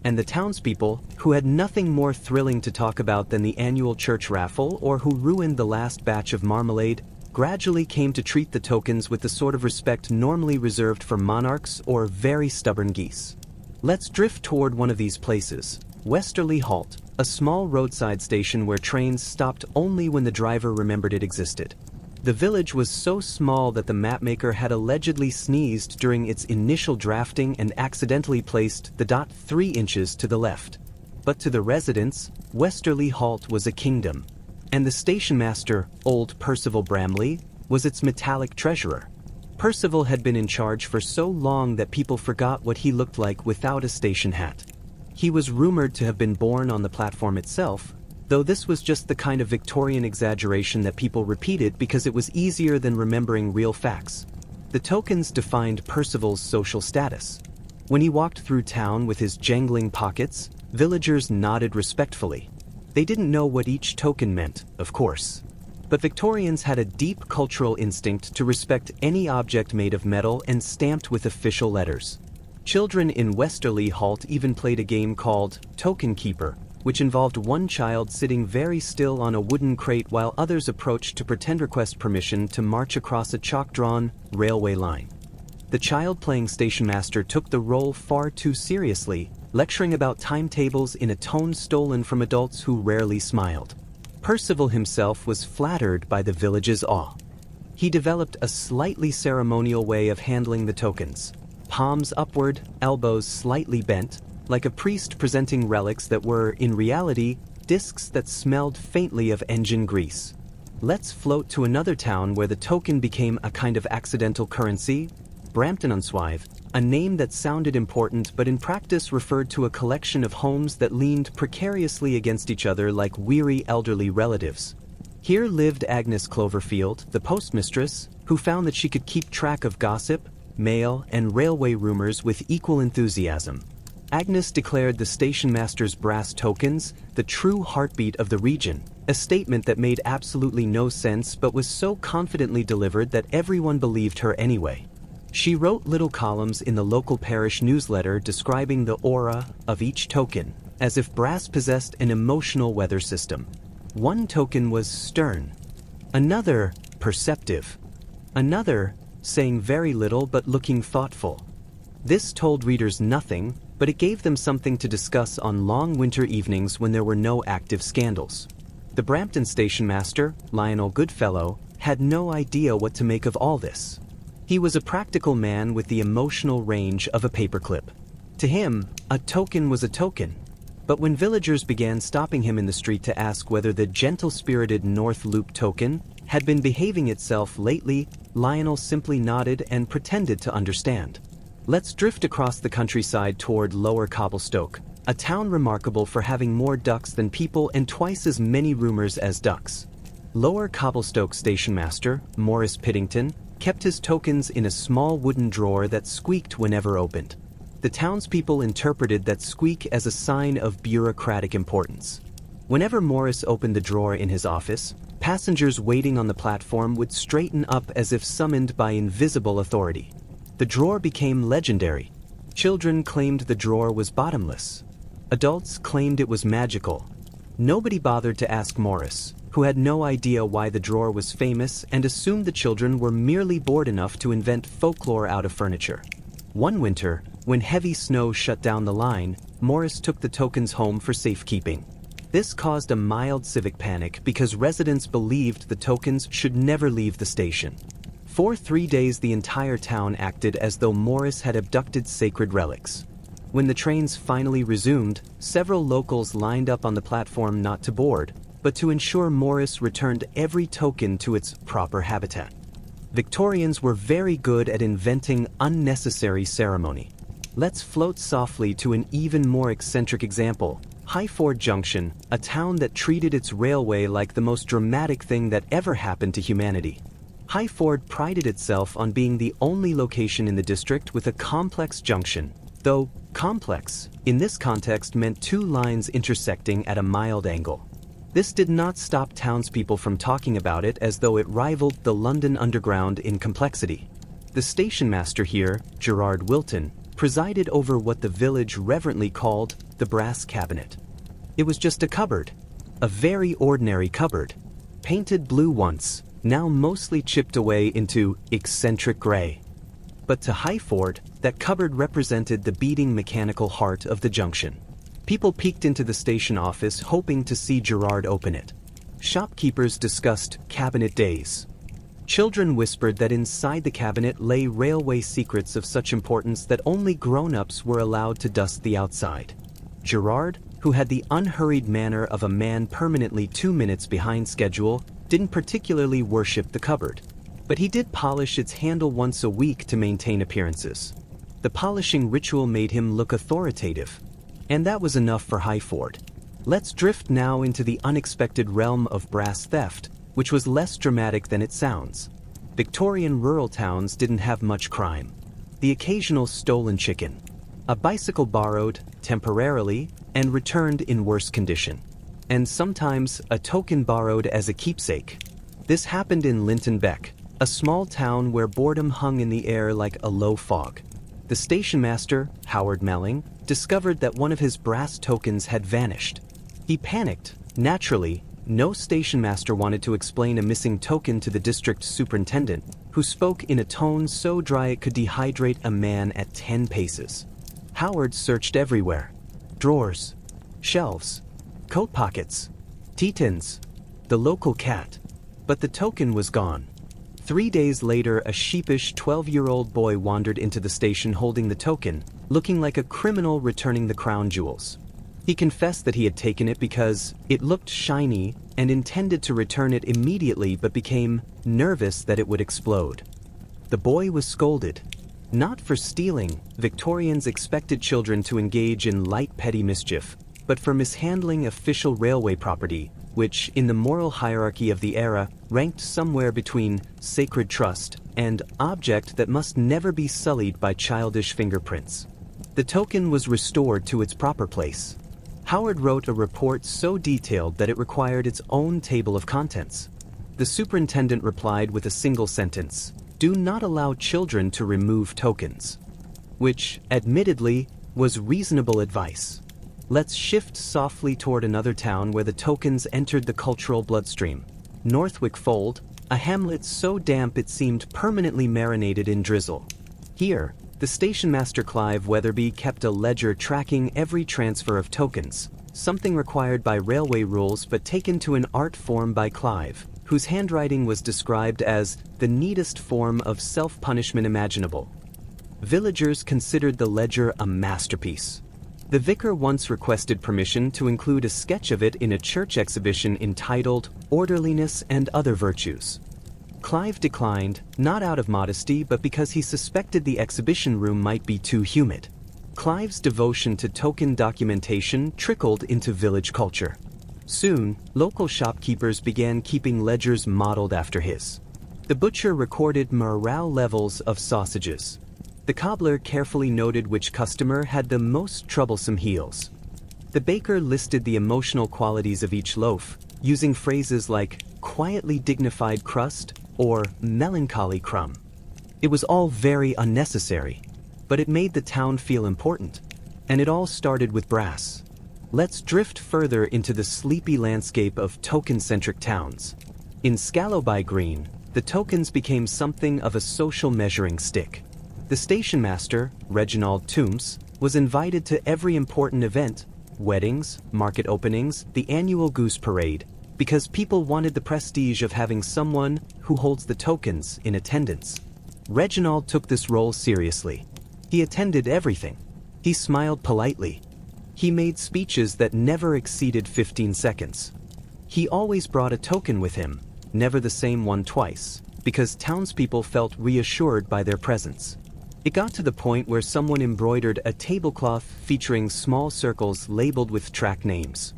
And the townspeople, who had nothing more thrilling to talk about than the annual church raffle or who ruined the last batch of marmalade, gradually came to treat the tokens with the sort of respect normally reserved for monarchs or very stubborn geese. Let's drift toward one of these places, Westerly Halt, a small roadside station where trains stopped only when the driver remembered it existed. The village was so small that the mapmaker had allegedly sneezed during its initial drafting and accidentally placed the dot 3 inches to the left. But to the residents, Westerly Halt was a kingdom, and the stationmaster, old Percival Bramley, was its metallic treasurer. Percival had been in charge for so long that people forgot what he looked like without a station hat. He was rumored to have been born on the platform itself, though this was just the kind of Victorian exaggeration that people repeated because it was easier than remembering real facts. The tokens defined Percival's social status. When he walked through town with his jangling pockets, villagers nodded respectfully. They didn't know what each token meant, of course. But Victorians had a deep cultural instinct to respect any object made of metal and stamped with official letters. Children in Westerly Halt even played a game called Token Keeper, which involved one child sitting very still on a wooden crate while others approached to pretend request permission to march across a chalk-drawn railway line. The child playing stationmaster took the role far too seriously, lecturing about timetables in a tone stolen from adults who rarely smiled. Percival himself was flattered by the village's awe. He developed a slightly ceremonial way of handling the tokens. Palms upward, elbows slightly bent, like a priest presenting relics that were, in reality, discs that smelled faintly of engine grease. Let's float to another town where the token became a kind of accidental currency, Brampton-on-Swithe, a name that sounded important but in practice referred to a collection of homes that leaned precariously against each other like weary elderly relatives. Here lived Agnes Cloverfield, the postmistress, who found that she could keep track of gossip, mail, and railway rumors with equal enthusiasm. Agnes declared the stationmaster's brass tokens the true heartbeat of the region, a statement that made absolutely no sense but was so confidently delivered that everyone believed her anyway. She wrote little columns in the local parish newsletter describing the aura of each token, as if brass possessed an emotional weather system. One token was stern, another perceptive, another saying very little but looking thoughtful. This told readers nothing, but it gave them something to discuss on long winter evenings when there were no active scandals. The Brampton stationmaster, Lionel Goodfellow, had no idea what to make of all this. He was a practical man with the emotional range of a paperclip. To him, a token was a token. But when villagers began stopping him in the street to ask whether the gentle-spirited North Loop token had been behaving itself lately, Lionel simply nodded and pretended to understand. Let's drift across the countryside toward Lower Cobblestoke, a town remarkable for having more ducks than people and twice as many rumors as ducks. Lower Cobblestoke stationmaster, Morris Piddington, kept his tokens in a small wooden drawer that squeaked whenever opened. The townspeople interpreted that squeak as a sign of bureaucratic importance. Whenever Morris opened the drawer in his office, passengers waiting on the platform would straighten up as if summoned by invisible authority. The drawer became legendary. Children claimed the drawer was bottomless. Adults claimed it was magical. Nobody bothered to ask Morris, who had no idea why the drawer was famous and assumed the children were merely bored enough to invent folklore out of furniture. One winter, when heavy snow shut down the line, Morris took the tokens home for safekeeping. This caused a mild civic panic because residents believed the tokens should never leave the station. For 3 days the entire town acted as though Morris had abducted sacred relics. When the trains finally resumed, several locals lined up on the platform not to board, but to ensure Morris returned every token to its proper habitat. Victorians were very good at inventing unnecessary ceremony. Let's float softly to an even more eccentric example, Highford Junction, a town that treated its railway like the most dramatic thing that ever happened to humanity. Highford prided itself on being the only location in the district with a complex junction, though complex, in this context meant two lines intersecting at a mild angle. This did not stop townspeople from talking about it as though it rivaled the London Underground in complexity. The stationmaster here, Gerard Wilton, presided over what the village reverently called the brass cabinet. It was just a cupboard, a very ordinary cupboard, painted blue once, now mostly chipped away into eccentric gray. But to Highford, that cupboard represented the beating mechanical heart of the junction. People peeked into the station office hoping to see Gerard open it. Shopkeepers discussed cabinet days. Children whispered that inside the cabinet lay railway secrets of such importance that only grown-ups were allowed to dust the outside. Gerard, who had the unhurried manner of a man permanently 2 minutes behind schedule, didn't particularly worship the cupboard. But he did polish its handle once a week to maintain appearances. The polishing ritual made him look authoritative. And that was enough for Highford. Let's drift now into the unexpected realm of brass theft, which was less dramatic than it sounds. Victorian rural towns didn't have much crime. The occasional stolen chicken. A bicycle borrowed, temporarily, and returned in worse condition. And sometimes a token borrowed as a keepsake. This happened in Linton Beck, a small town where boredom hung in the air like a low fog. The stationmaster, Howard Melling, discovered that one of his brass tokens had vanished. He panicked. Naturally, no stationmaster wanted to explain a missing token to the district superintendent, who spoke in a tone so dry it could dehydrate a man at 10 paces. Howard searched everywhere. Drawers, shelves, coat pockets, tea tins, the local cat. But the token was gone. 3 days later, a sheepish 12-year-old boy wandered into the station holding the token, looking like a criminal returning the crown jewels. He confessed that he had taken it because it looked shiny and intended to return it immediately, but became nervous that it would explode. The boy was scolded. Not for stealing. Victorians expected children to engage in light petty mischief, but for mishandling official railway property, which, in the moral hierarchy of the era, ranked somewhere between sacred trust and object that must never be sullied by childish fingerprints. The token was restored to its proper place. Howard wrote a report so detailed that it required its own table of contents. The superintendent replied with a single sentence: "Do not allow children to remove tokens." Which, admittedly, was reasonable advice. Let's shift softly toward another town where the tokens entered the cultural bloodstream. Northwick Fold, a hamlet so damp it seemed permanently marinated in drizzle. Here, the stationmaster Clive Weatherby kept a ledger tracking every transfer of tokens, something required by railway rules but taken to an art form by Clive, whose handwriting was described as the neatest form of self-punishment imaginable. Villagers considered the ledger a masterpiece. The vicar once requested permission to include a sketch of it in a church exhibition entitled Orderliness and Other Virtues. Clive declined, not out of modesty but because he suspected the exhibition room might be too humid. Clive's devotion to token documentation trickled into village culture. Soon, local shopkeepers began keeping ledgers modeled after his. The butcher recorded morale levels of sausages. The cobbler carefully noted which customer had the most troublesome heels. The baker listed the emotional qualities of each loaf, using phrases like quietly dignified crust or melancholy crumb. It was all very unnecessary, but it made the town feel important. And it all started with brass. Let's drift further into the sleepy landscape of token-centric towns. In Scallowby Green, the tokens became something of a social measuring stick. The stationmaster, Reginald Toombs, was invited to every important event, weddings, market openings, the annual goose parade, because people wanted the prestige of having someone who holds the tokens in attendance. Reginald took this role seriously. He attended everything. He smiled politely. He made speeches that never exceeded 15 seconds. He always brought a token with him, never the same one twice, because townspeople felt reassured by their presence. It got to the point where someone embroidered a tablecloth featuring small circles labeled with track names.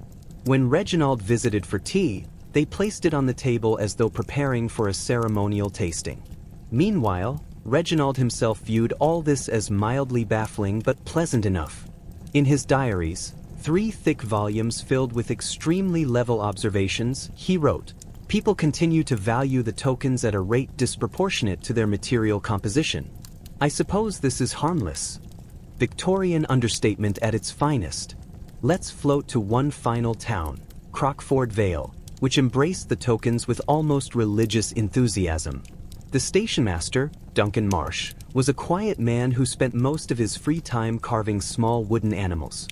When Reginald visited for tea, they placed it on the table as though preparing for a ceremonial tasting. Meanwhile, Reginald himself viewed all this as mildly baffling but pleasant enough. In his diaries, 3 thick volumes filled with extremely level observations, he wrote, "People continue to value the tokens at a rate disproportionate to their material composition. I suppose this is harmless." Victorian understatement at its finest. Let's float to one final town, Crockford Vale, which embraced the tokens with almost religious enthusiasm. The stationmaster, Duncan Marsh, was a quiet man who spent most of his free time carving small wooden animals.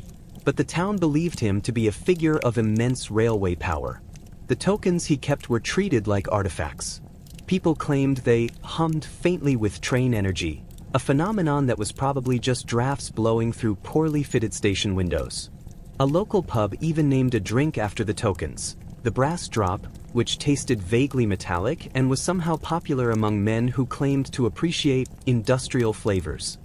But the town believed him to be a figure of immense railway power. The tokens he kept were treated like artifacts. People claimed they hummed faintly with train energy, a phenomenon that was probably just drafts blowing through poorly fitted station windows. A local pub even named a drink after the tokens, the Brass Drop, which tasted vaguely metallic and was somehow popular among men who claimed to appreciate industrial flavors.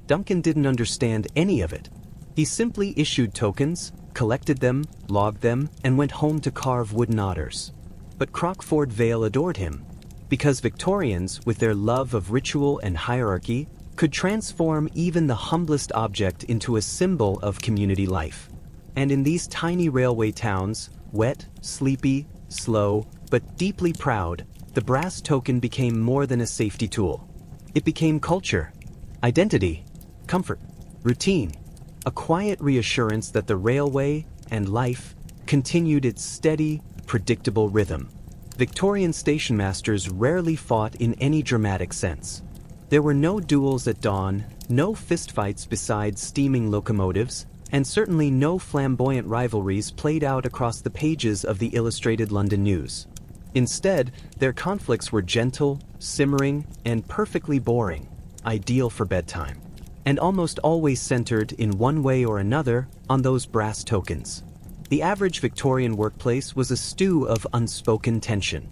Duncan didn't understand any of it. He simply issued tokens, collected them, logged them, and went home to carve wooden otters. But Crockford Vale adored him, because Victorians, with their love of ritual and hierarchy, could transform even the humblest object into a symbol of community life. And in these tiny railway towns, wet, sleepy, slow, but deeply proud, the brass token became more than a safety tool. It became culture, identity, comfort, routine, a quiet reassurance that the railway and life continued its steady, predictable rhythm. Victorian stationmasters rarely fought in any dramatic sense. There were no duels at dawn, no fistfights beside steaming locomotives, and certainly no flamboyant rivalries played out across the pages of the Illustrated London News. Instead, their conflicts were gentle, simmering, and perfectly boring, ideal for bedtime, and almost always centered in one way or another on those brass tokens. The average Victorian workplace was a stew of unspoken tension.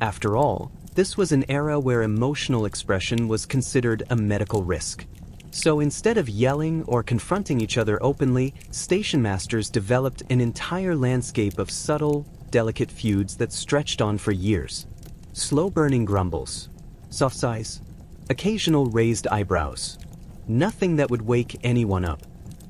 After all, this was an era where emotional expression was considered a medical risk. So instead of yelling or confronting each other openly, stationmasters developed an entire landscape of subtle, delicate feuds that stretched on for years. Slow-burning grumbles, soft sighs, occasional raised eyebrows. Nothing that would wake anyone up.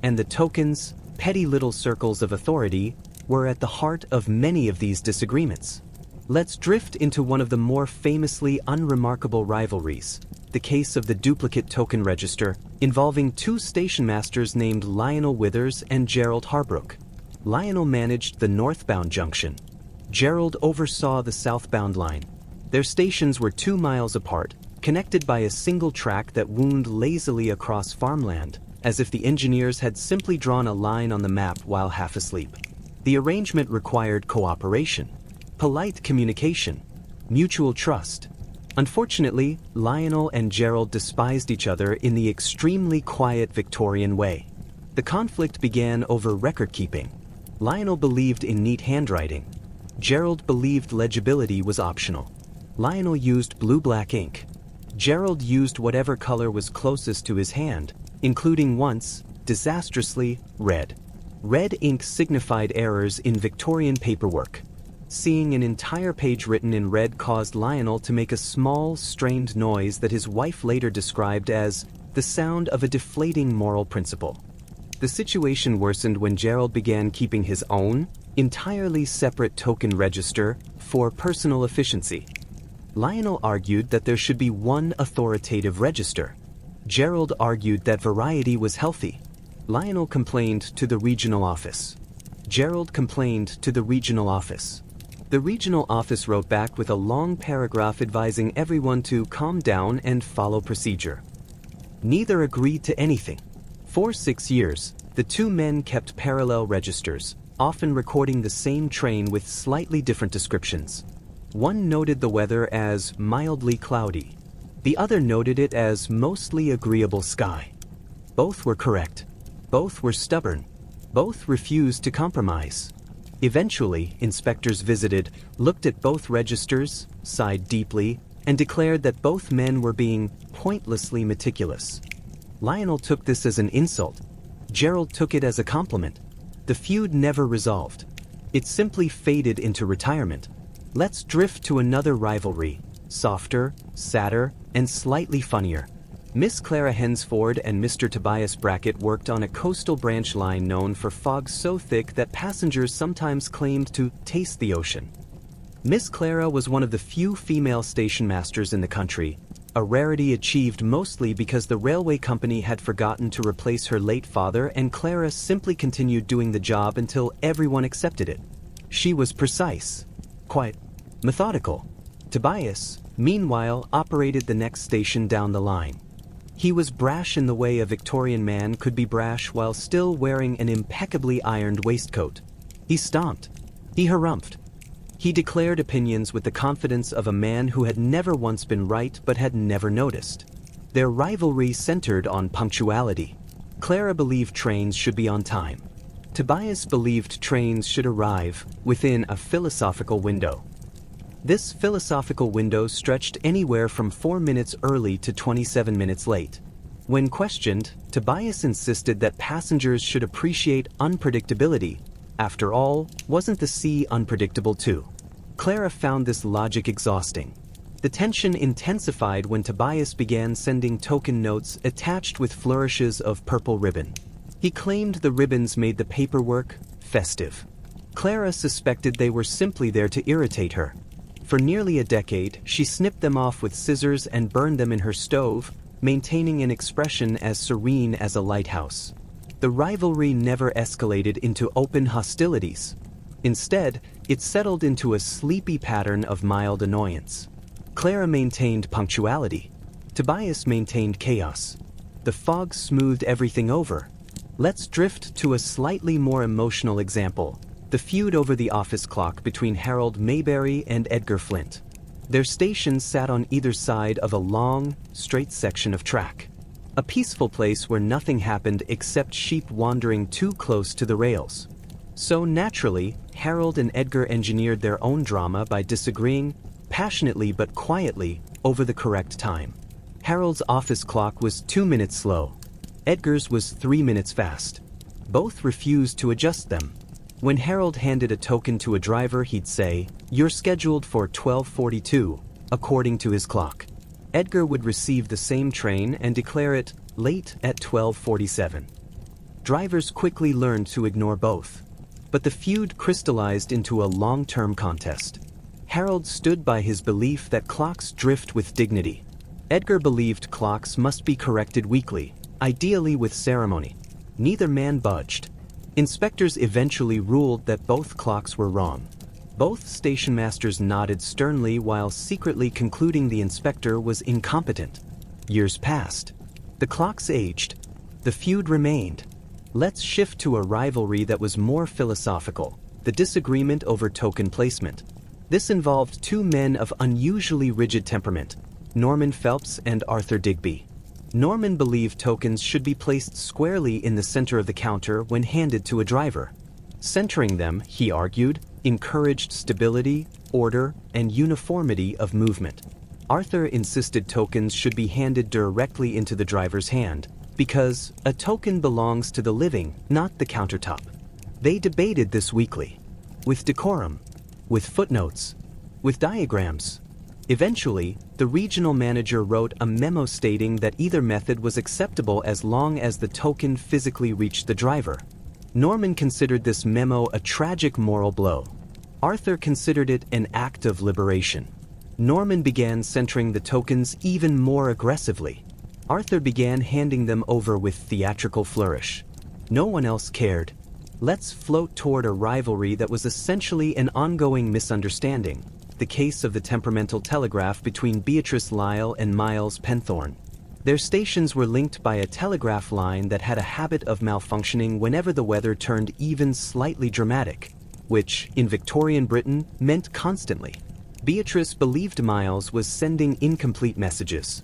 And the tokens, petty little circles of authority, were at the heart of many of these disagreements. Let's drift into one of the more famously unremarkable rivalries, the case of the duplicate token register, involving 2 stationmasters named Lionel Withers and Gerald Harbrook. Lionel managed the northbound junction. Gerald oversaw the southbound line. Their stations were 2 miles apart, connected by a single track that wound lazily across farmland, as if the engineers had simply drawn a line on the map while half asleep. The arrangement required cooperation, polite communication, mutual trust. Unfortunately, Lionel and Gerald despised each other in the extremely quiet Victorian way. The conflict began over record-keeping. Lionel believed in neat handwriting. Gerald believed legibility was optional. Lionel used blue-black ink. Gerald used whatever color was closest to his hand, including once, disastrously, red. Red ink signified errors in Victorian paperwork. Seeing an entire page written in red caused Lionel to make a small, strained noise that his wife later described as the sound of a deflating moral principle. The situation worsened when Gerald began keeping his own, entirely separate token register for personal efficiency. Lionel argued that there should be one authoritative register. Gerald argued that variety was healthy. Lionel complained to the regional office. Gerald complained to the regional office. The regional office wrote back with a long paragraph advising everyone to calm down and follow procedure. Neither agreed to anything. For 6 years, the 2 men kept parallel registers, often recording the same train with slightly different descriptions. One noted the weather as mildly cloudy. The other noted it as mostly agreeable sky. Both were correct. Both were stubborn. Both refused to compromise. Eventually, inspectors visited, looked at both registers, sighed deeply, and declared that both men were being pointlessly meticulous. Lionel took this as an insult. Gerald took it as a compliment. The feud never resolved. It simply faded into retirement. Let's drift to another rivalry, softer, sadder, and slightly funnier. Miss Clara Hensford and Mr. Tobias Brackett worked on a coastal branch line known for fog so thick that passengers sometimes claimed to taste the ocean. Miss Clara was one of the few female station masters in the country, a rarity achieved mostly because the railway company had forgotten to replace her late father, and Clara simply continued doing the job until everyone accepted it. She was precise, quiet, methodical. Tobias, meanwhile, operated the next station down the line. He was brash in the way a Victorian man could be brash while still wearing an impeccably ironed waistcoat. He stomped. He harumphed. He declared opinions with the confidence of a man who had never once been right but had never noticed. Their rivalry centered on punctuality. Clara believed trains should be on time. Tobias believed trains should arrive within a philosophical window. This philosophical window stretched anywhere from 4 minutes early to 27 minutes late. When questioned, Tobias insisted that passengers should appreciate unpredictability. After all, wasn't the sea unpredictable too? Clara found this logic exhausting. The tension intensified when Tobias began sending token notes attached with flourishes of purple ribbon. He claimed the ribbons made the paperwork festive. Clara suspected they were simply there to irritate her. For nearly a decade, she snipped them off with scissors and burned them in her stove, maintaining an expression as serene as a lighthouse. The rivalry never escalated into open hostilities. Instead, it settled into a sleepy pattern of mild annoyance. Clara maintained punctuality. Tobias maintained chaos. The fog smoothed everything over. Let's drift to a slightly more emotional example: the feud over the office clock between Harold Mayberry and Edgar Flint. Their stations sat on either side of a long, straight section of track. A peaceful place where nothing happened except sheep wandering too close to the rails. So naturally, Harold and Edgar engineered their own drama by disagreeing, passionately but quietly, over the correct time. Harold's office clock was 2 minutes slow. Edgar's was 3 minutes fast. Both refused to adjust them. When Harold handed a token to a driver, he'd say, "You're scheduled for 12:42, according to his clock." Edgar would receive the same train and declare it late at 12:47. Drivers quickly learned to ignore both. But the feud crystallized into a long-term contest. Harold stood by his belief that clocks drift with dignity. Edgar believed clocks must be corrected weekly, ideally with ceremony. Neither man budged. Inspectors eventually ruled that both clocks were wrong. Both station masters nodded sternly while secretly concluding the inspector was incompetent. Years passed. The clocks aged. The feud remained. Let's shift to a rivalry that was more philosophical: the disagreement over token placement. This involved two men of unusually rigid temperament, Norman Phelps and Arthur Digby. Norman believed tokens should be placed squarely in the center of the counter when handed to a driver. Centering them, he argued, encouraged stability, order, and uniformity of movement. Arthur insisted tokens should be handed directly into the driver's hand, because a token belongs to the living, not the countertop. They debated this weekly, with decorum, with footnotes, with diagrams. Eventually, the regional manager wrote a memo stating that either method was acceptable as long as the token physically reached the driver. Norman considered this memo a tragic moral blow. Arthur considered it an act of liberation. Norman began centering the tokens even more aggressively. Arthur began handing them over with theatrical flourish. No one else cared. Let's float toward a rivalry that was essentially an ongoing misunderstanding: the case of the temperamental telegraph between Beatrice Lyle and Miles Penthorne. Their stations were linked by a telegraph line that had a habit of malfunctioning whenever the weather turned even slightly dramatic, which, in Victorian Britain, meant constantly. Beatrice believed Miles was sending incomplete messages.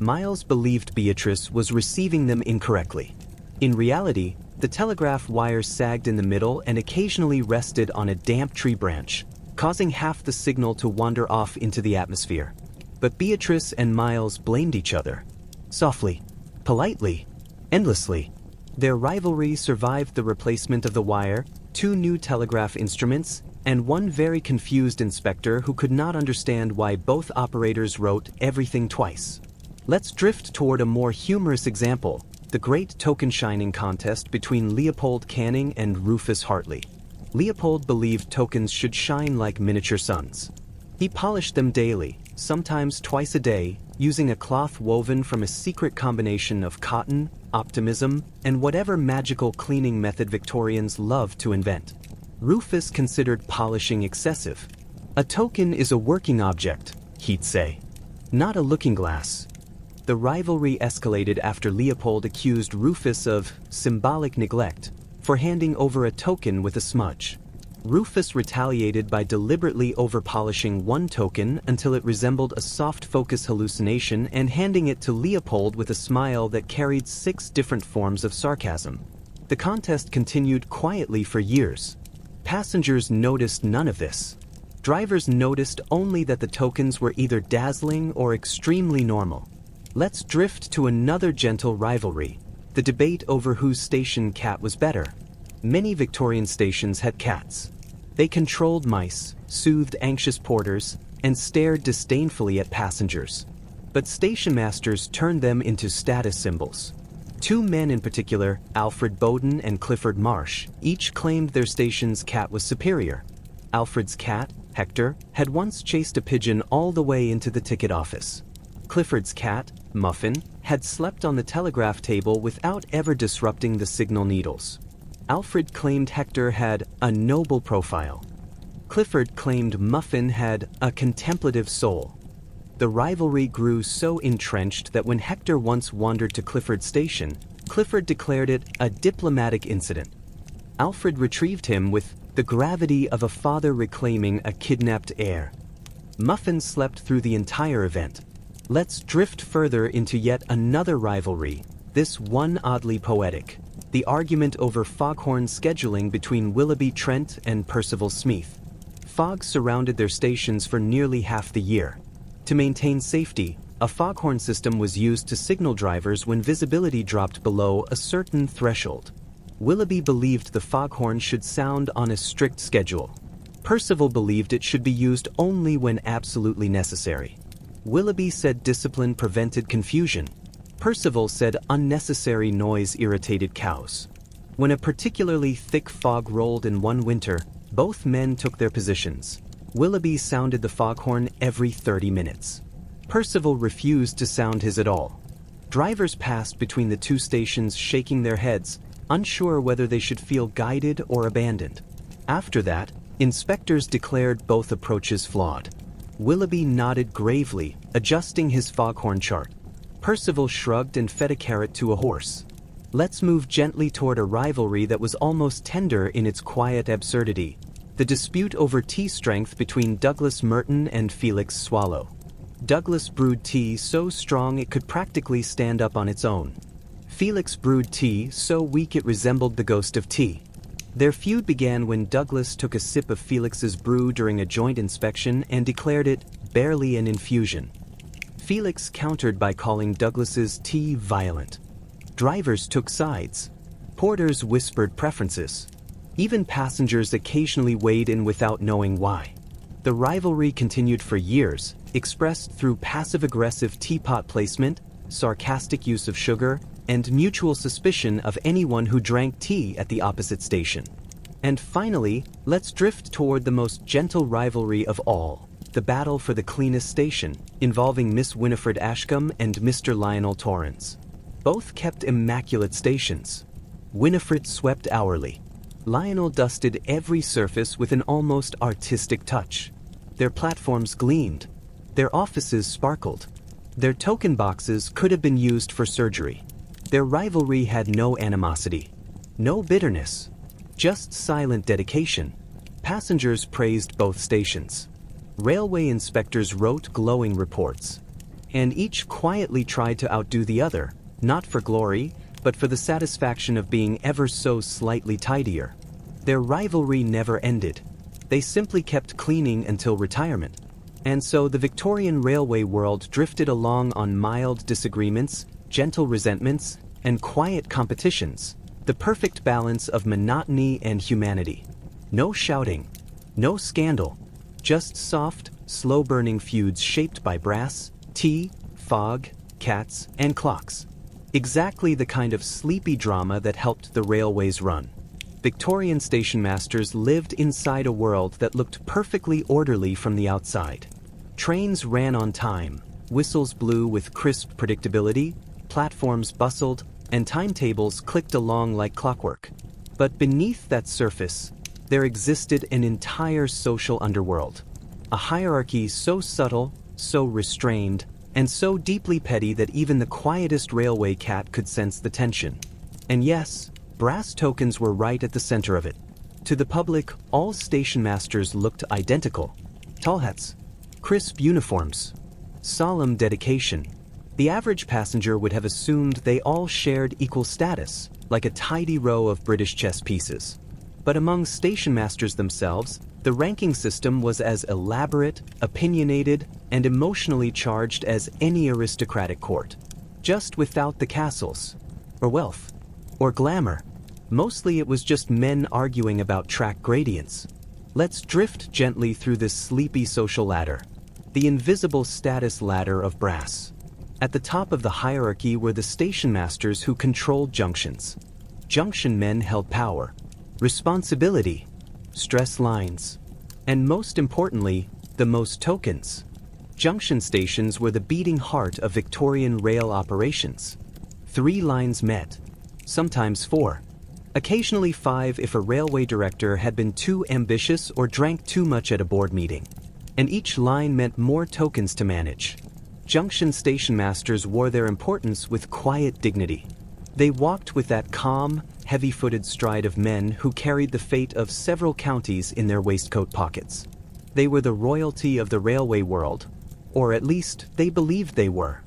Miles believed Beatrice was receiving them incorrectly. In reality, the telegraph wires sagged in the middle and occasionally rested on a damp tree branch, causing half the signal to wander off into the atmosphere. But Beatrice and Miles blamed each other. Softly, politely, endlessly. Their rivalry survived the replacement of the wire, two new telegraph instruments, and one very confused inspector who could not understand why both operators wrote everything twice. Let's drift toward a more humorous example, the great token shining contest between Leopold Canning and Rufus Hartley. Leopold believed tokens should shine like miniature suns. He polished them daily, sometimes twice a day, using a cloth woven from a secret combination of cotton, optimism, and whatever magical cleaning method Victorians loved to invent. Rufus considered polishing excessive. "A token is a working object," he'd say, "not a looking glass." The rivalry escalated after Leopold accused Rufus of symbolic neglect for handing over a token with a smudge. Rufus retaliated by deliberately overpolishing one token until it resembled a soft focus hallucination and handing it to Leopold with a smile that carried 6 different forms of sarcasm. The contest continued quietly for years. Passengers noticed none of this. Drivers noticed only that the tokens were either dazzling or extremely normal. Let's drift to another gentle rivalry, the debate over whose station cat was better. Many Victorian stations had cats. They controlled mice, soothed anxious porters, and stared disdainfully at passengers. But stationmasters turned them into status symbols. 2 men in particular, Alfred Bowden and Clifford Marsh, each claimed their station's cat was superior. Alfred's cat, Hector, had once chased a pigeon all the way into the ticket office. Clifford's cat, Muffin, had slept on the telegraph table without ever disrupting the signal needles. Alfred claimed Hector had a noble profile. Clifford claimed Muffin had a contemplative soul. The rivalry grew so entrenched that when Hector once wandered to Clifford's station, Clifford declared it a diplomatic incident. Alfred retrieved him with the gravity of a father reclaiming a kidnapped heir. Muffin slept through the entire event. Let's drift further into yet another rivalry, this one oddly poetic. The argument over foghorn scheduling between Willoughby Trent and Percival Smeath. Fogs surrounded their stations for nearly half the year. To maintain safety, a foghorn system was used to signal drivers when visibility dropped below a certain threshold. Willoughby believed the foghorn should sound on a strict schedule. Percival believed it should be used only when absolutely necessary. Willoughby said discipline prevented confusion. Percival said unnecessary noise irritated cows. When a particularly thick fog rolled in one winter, both men took their positions. Willoughby sounded the foghorn every 30 minutes. Percival refused to sound his at all. Drivers passed between the 2 stations shaking their heads, unsure whether they should feel guided or abandoned. After that, inspectors declared both approaches flawed. Willoughby nodded gravely, adjusting his foghorn chart. Percival shrugged and fed a carrot to a horse. Let's move gently toward a rivalry that was almost tender in its quiet absurdity. The dispute over tea strength between Douglas Merton and Felix Swallow. Douglas brewed tea so strong it could practically stand up on its own. Felix brewed tea so weak it resembled the ghost of tea. Their feud began when Douglas took a sip of Felix's brew during a joint inspection and declared it barely an infusion. Felix countered by calling Douglas's tea violent. Drivers took sides. Porters whispered preferences. Even passengers occasionally weighed in without knowing why. The rivalry continued for years, expressed through passive-aggressive teapot placement, sarcastic use of sugar, and mutual suspicion of anyone who drank tea at the opposite station. And finally, let's drift toward the most gentle rivalry of all, the battle for the cleanest station, involving Miss Winifred Ashcombe and Mr. Lionel Torrens. Both kept immaculate stations. Winifred swept hourly. Lionel dusted every surface with an almost artistic touch. Their platforms gleamed. Their offices sparkled. Their token boxes could have been used for surgery. Their rivalry had no animosity, no bitterness, just silent dedication. Passengers praised both stations. Railway inspectors wrote glowing reports. And each quietly tried to outdo the other, not for glory, but for the satisfaction of being ever so slightly tidier. Their rivalry never ended. They simply kept cleaning until retirement. And so the Victorian railway world drifted along on mild disagreements, gentle resentments, and quiet competitions, the perfect balance of monotony and humanity. No shouting, No scandal. Just soft, slow-burning feuds shaped by brass, tea, fog, cats, and clocks. Exactly the kind of sleepy drama that helped the railways run. Victorian stationmasters lived inside a world that looked perfectly orderly from the outside. Trains ran on time, whistles blew with crisp predictability, platforms bustled, and timetables clicked along like clockwork. But beneath that surface, there existed an entire social underworld. A hierarchy so subtle, so restrained, and so deeply petty that even the quietest railway cat could sense the tension. And yes, brass tokens were right at the center of it. To the public, all stationmasters looked identical. Tall hats, crisp uniforms, solemn dedication. The average passenger would have assumed they all shared equal status, like a tidy row of British chess pieces. But among stationmasters themselves, the ranking system was as elaborate, opinionated, and emotionally charged as any aristocratic court. Just without the castles, or wealth, or glamour. Mostly it was just men arguing about track gradients. Let's drift gently through this sleepy social ladder. The invisible status ladder of brass. At the top of the hierarchy were the stationmasters who controlled junctions. Junction men held power, responsibility, stress lines, and most importantly, the most tokens. Junction stations were the beating heart of Victorian rail operations. 3 lines met, sometimes 4. Occasionally 5 if a railway director had been too ambitious or drank too much at a board meeting. And each line meant more tokens to manage. Junction stationmasters wore their importance with quiet dignity. They walked with that calm, heavy-footed stride of men who carried the fate of several counties in their waistcoat pockets. They were the royalty of the railway world, or at least they believed they were.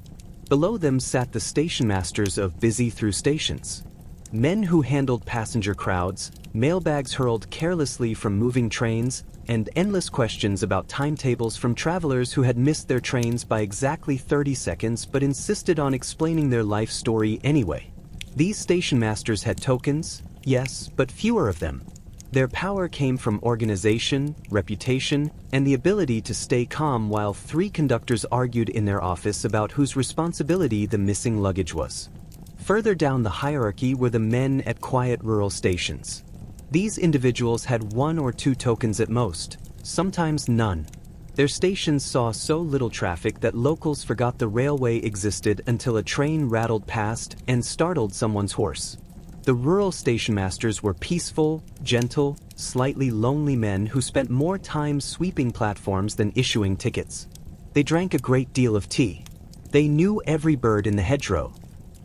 Below them sat the stationmasters of busy through stations. Men who handled passenger crowds, mailbags hurled carelessly from moving trains, and endless questions about timetables from travelers who had missed their trains by exactly 30 seconds but insisted on explaining their life story anyway. These stationmasters had tokens, yes, but fewer of them. Their power came from organization, reputation, and the ability to stay calm while 3 conductors argued in their office about whose responsibility the missing luggage was. Further down the hierarchy were the men at quiet rural stations. These individuals had 1 or 2 tokens at most, sometimes none. Their stations saw so little traffic that locals forgot the railway existed until a train rattled past and startled someone's horse. The rural stationmasters were peaceful, gentle, slightly lonely men who spent more time sweeping platforms than issuing tickets. They drank a great deal of tea. They knew every bird in the hedgerow.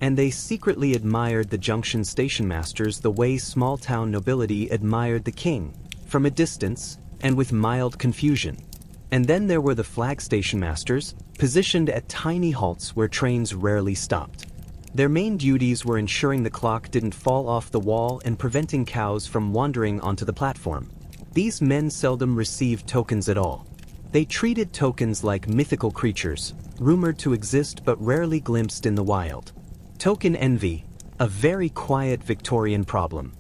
And they secretly admired the junction stationmasters the way small-town nobility admired the king, from a distance and with mild confusion. And then there were the flag stationmasters, positioned at tiny halts where trains rarely stopped. Their main duties were ensuring the clock didn't fall off the wall and preventing cows from wandering onto the platform. These men seldom received tokens at all. They treated tokens like mythical creatures, rumored to exist but rarely glimpsed in the wild. Token envy, a very quiet Victorian problem.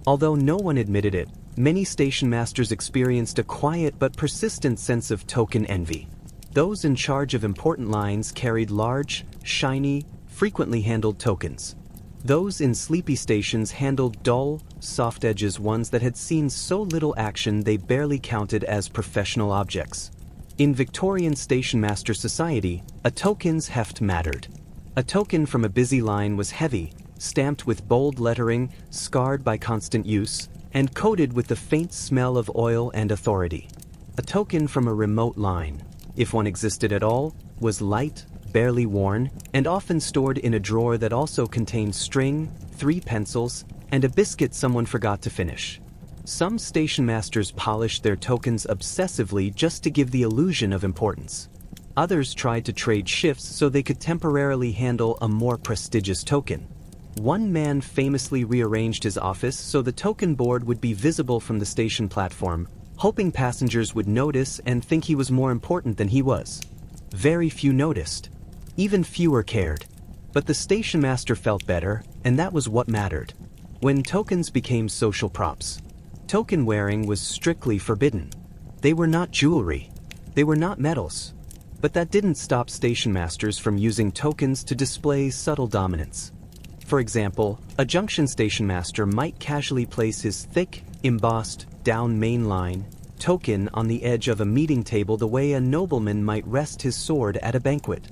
Although no one admitted it, many stationmasters experienced a quiet but persistent sense of token envy. Those in charge of important lines carried large, shiny, frequently handled tokens. Those in sleepy stations handled dull, soft edges, ones that had seen so little action they barely counted as professional objects. In Victorian stationmaster society, a token's heft mattered. A token from a busy line was heavy, stamped with bold lettering, scarred by constant use, and coated with the faint smell of oil and authority. A token from a remote line, if one existed at all, was light, barely worn, and often stored in a drawer that also contained string, 3 pencils, and a biscuit someone forgot to finish. Some stationmasters polished their tokens obsessively just to give the illusion of importance. Others tried to trade shifts so they could temporarily handle a more prestigious token. One man famously rearranged his office so the token board would be visible from the station platform, hoping passengers would notice and think he was more important than he was. Very few noticed. Even fewer cared. But the stationmaster felt better, and that was what mattered. When tokens became social props, token wearing was strictly forbidden. They were not jewelry. They were not metals. But that didn't stop stationmasters from using tokens to display subtle dominance. For example, a junction stationmaster might casually place his thick, embossed, down main line token on the edge of a meeting table the way a nobleman might rest his sword at a banquet.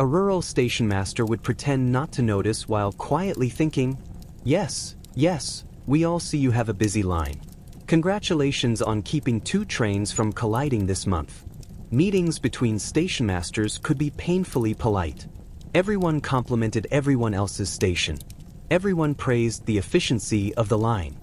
A rural stationmaster would pretend not to notice while quietly thinking, "Yes, yes, we all see you have a busy line. Congratulations on keeping 2 trains from colliding this month." Meetings between stationmasters could be painfully polite. Everyone complimented everyone else's station. Everyone praised the efficiency of the line.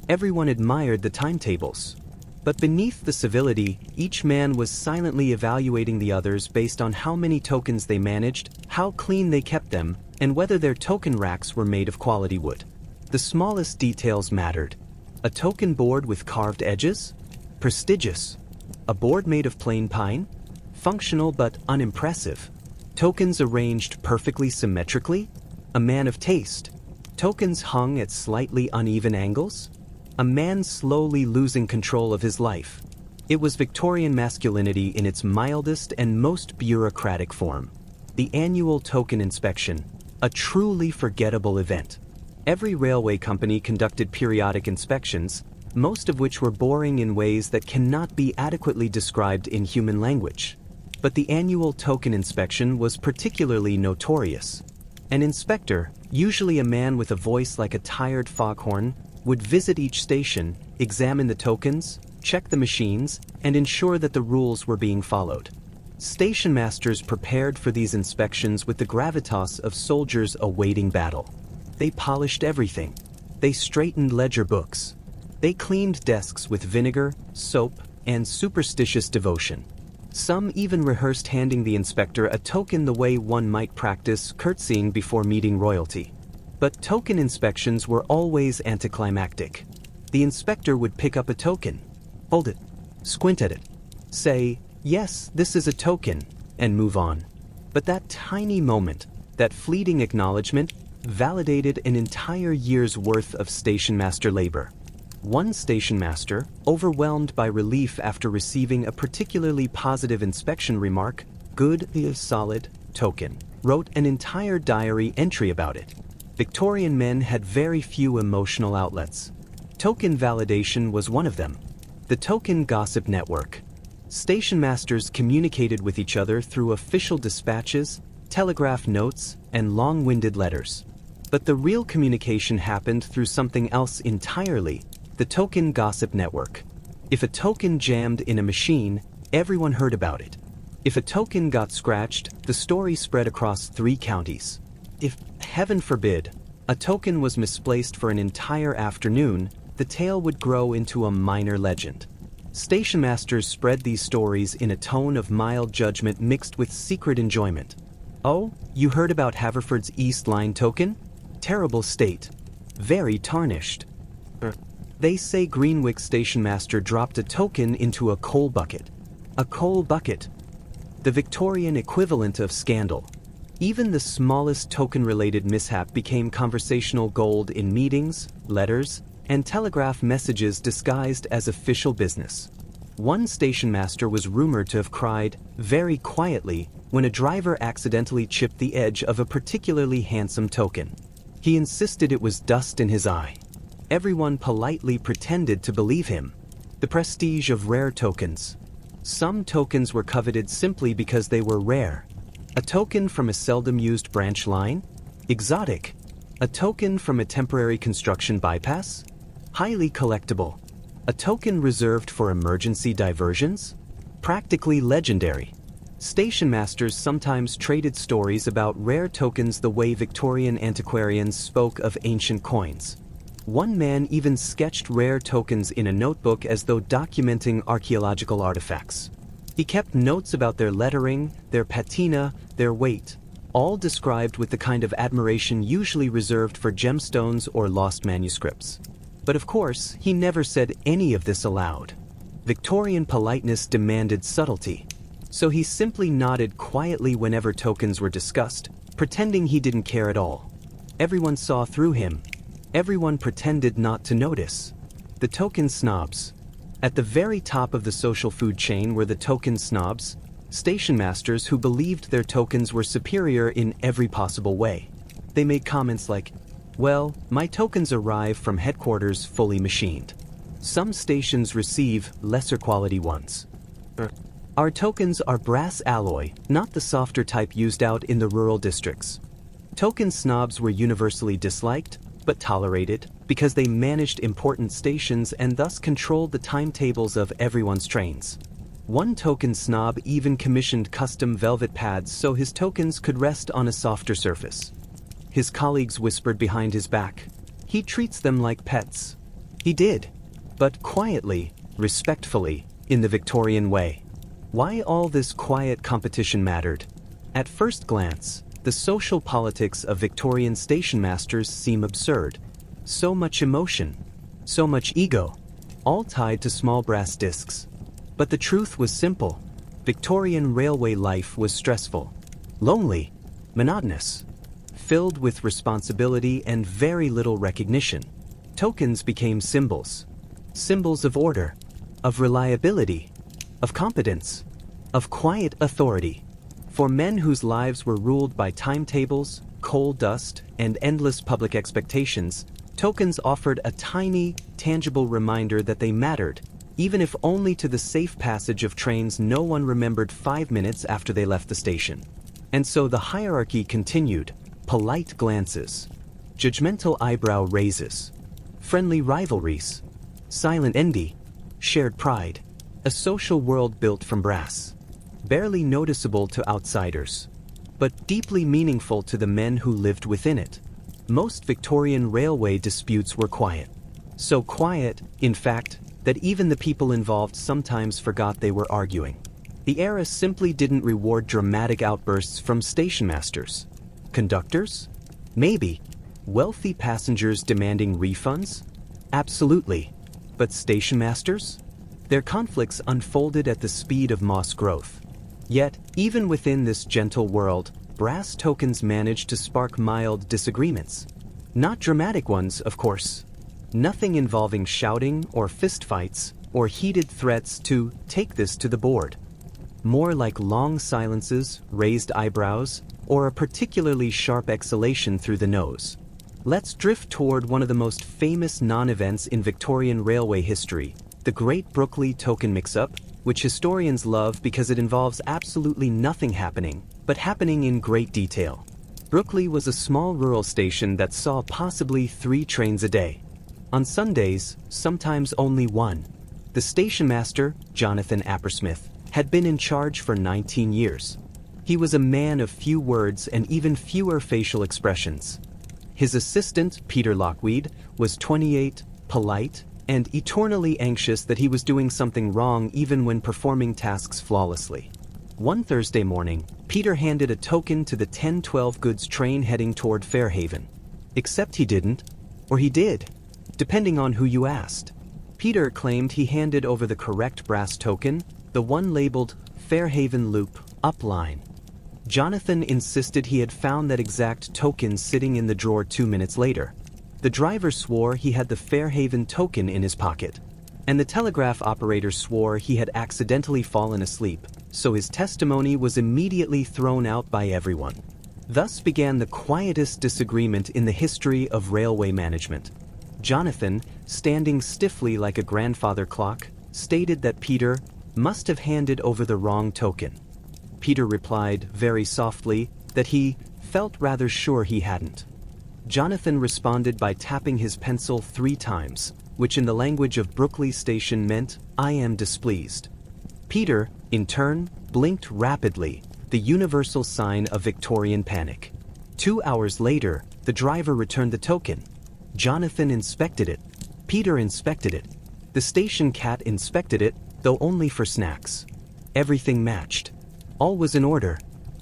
Everyone admired the timetables. But beneath the civility, each man was silently evaluating the others based on how many tokens they managed, how clean they kept them, and whether their token racks were made of quality wood. The smallest details mattered. A token board with carved edges? Prestigious. A board made of plain pine? Functional but unimpressive. Tokens arranged perfectly symmetrically? A man of taste. Tokens hung at slightly uneven angles? A man slowly losing control of his life. It was Victorian masculinity in its mildest and most bureaucratic form. The annual token inspection, a truly forgettable event. Every railway company conducted periodic inspections, most of which were boring in ways that cannot be adequately described in human language. But the annual token inspection was particularly notorious. An inspector, usually a man with a voice like a tired foghorn, would visit each station, examine the tokens, check the machines, and ensure that the rules were being followed. Stationmasters prepared for these inspections with the gravitas of soldiers awaiting battle. They polished everything. They straightened ledger books. They cleaned desks with vinegar, soap, and superstitious devotion. Some even rehearsed handing the inspector a token the way one might practice curtsying before meeting royalty. But token inspections were always anticlimactic. The inspector would pick up a token, hold it, squint at it, say, "Yes, this is a token," and move on. But that tiny moment, that fleeting acknowledgement, validated an entire year's worth of stationmaster labor. One stationmaster, overwhelmed by relief after receiving a particularly positive inspection remark, "Good, solid, token," wrote an entire diary entry about it. Victorian men had very few emotional outlets. Token validation was one of them. The token gossip network. Stationmasters communicated with each other through official dispatches, telegraph notes, and long-winded letters. But the real communication happened through something else entirely, the token gossip network. If a token jammed in a machine, everyone heard about it. If a token got scratched, the story spread across 3 counties. If, heaven forbid, a token was misplaced for an entire afternoon, the tale would grow into a minor legend. Stationmasters spread these stories in a tone of mild judgment mixed with secret enjoyment. "Oh, you heard about Haverford's East Line token? Terrible state. Very tarnished. They say Greenwich stationmaster dropped a token into a coal bucket." A coal bucket. The Victorian equivalent of scandal. Even the smallest token-related mishap became conversational gold in meetings, letters, and telegraph messages disguised as official business. One stationmaster was rumored to have cried, very quietly, when a driver accidentally chipped the edge of a particularly handsome token. He insisted it was dust in his eye. Everyone politely pretended to believe him. The prestige of rare tokens. Some tokens were coveted simply because they were rare. A token from a seldom-used branch line? Exotic. A token from a temporary construction bypass? Highly collectible. A token reserved for emergency diversions? Practically legendary. Stationmasters sometimes traded stories about rare tokens the way Victorian antiquarians spoke of ancient coins. One man even sketched rare tokens in a notebook as though documenting archaeological artifacts. He kept notes about their lettering, their patina, their weight, all described with the kind of admiration usually reserved for gemstones or lost manuscripts. But of course, he never said any of this aloud. Victorian politeness demanded subtlety. So he simply nodded quietly whenever tokens were discussed, pretending he didn't care at all. Everyone saw through him. Everyone pretended not to notice. The token snobs. At the very top of the social food chain were the token snobs, station masters who believed their tokens were superior in every possible way. They made comments like, "Well, my tokens arrive from headquarters fully machined. Some stations receive lesser quality ones. Our tokens are brass alloy, not the softer type used out in the rural districts." Token snobs were universally disliked, but tolerated, because they managed important stations and thus controlled the timetables of everyone's trains. One token snob even commissioned custom velvet pads so his tokens could rest on a softer surface. His colleagues whispered behind his back, "He treats them like pets." He did, but quietly, respectfully, in the Victorian way. Why all this quiet competition mattered? At first glance, the social politics of Victorian stationmasters seem absurd. So much emotion, so much ego, all tied to small brass discs. But the truth was simple. Victorian railway life was stressful, lonely, monotonous, filled with responsibility and very little recognition. Tokens became symbols. Symbols of order, of reliability, of competence, of quiet authority. For men whose lives were ruled by timetables, coal dust, and endless public expectations, tokens offered a tiny, tangible reminder that they mattered, even if only to the safe passage of trains no one remembered 5 minutes after they left the station. And so the hierarchy continued: polite glances, judgmental eyebrow raises, friendly rivalries, silent envy, shared pride, a social world built from brass. Barely noticeable to outsiders, but deeply meaningful to the men who lived within it. Most Victorian railway disputes were quiet. So quiet, in fact, that even the people involved sometimes forgot they were arguing. The era simply didn't reward dramatic outbursts from stationmasters. Conductors? Maybe. Wealthy passengers demanding refunds? Absolutely. But stationmasters? Their conflicts unfolded at the speed of moss growth. Yet, even within this gentle world, brass tokens managed to spark mild disagreements. Not dramatic ones, of course. Nothing involving shouting or fistfights or heated threats to take this to the board. More like long silences, raised eyebrows, or a particularly sharp exhalation through the nose. Let's drift toward one of the most famous non-events in Victorian railway history, the Great Brookley Token Mix-Up, which historians love because it involves absolutely nothing happening, but happening in great detail. Brookley was a small rural station that saw possibly 3 trains a day. On Sundays, sometimes only 1. The stationmaster, Jonathan Appersmith, had been in charge for 19 years. He was a man of few words and even fewer facial expressions. His assistant, Peter Lockweed, was 28, polite, and eternally anxious that he was doing something wrong even when performing tasks flawlessly. One Thursday morning, Peter handed a token to the 10:12 goods train heading toward Fairhaven. Except he didn't, or he did, depending on who you asked. Peter claimed he handed over the correct brass token, the one labeled Fairhaven Loop, upline. Jonathan insisted he had found that exact token sitting in the drawer 2 minutes later. The driver swore he had the Fairhaven token in his pocket, and the telegraph operator swore he had accidentally fallen asleep, so his testimony was immediately thrown out by everyone. Thus began the quietest disagreement in the history of railway management. Jonathan, standing stiffly like a grandfather clock, stated that Peter must have handed over the wrong token. Peter replied, very softly, that he felt rather sure he hadn't. Jonathan responded by tapping his pencil 3 times, which in the language of Brookley Station meant, "I am displeased." Peter, in turn, blinked rapidly, the universal sign of Victorian panic. 2 hours later, the driver returned the token. Jonathan inspected it. Peter inspected it. The station cat inspected it, though only for snacks. Everything matched. All was in order.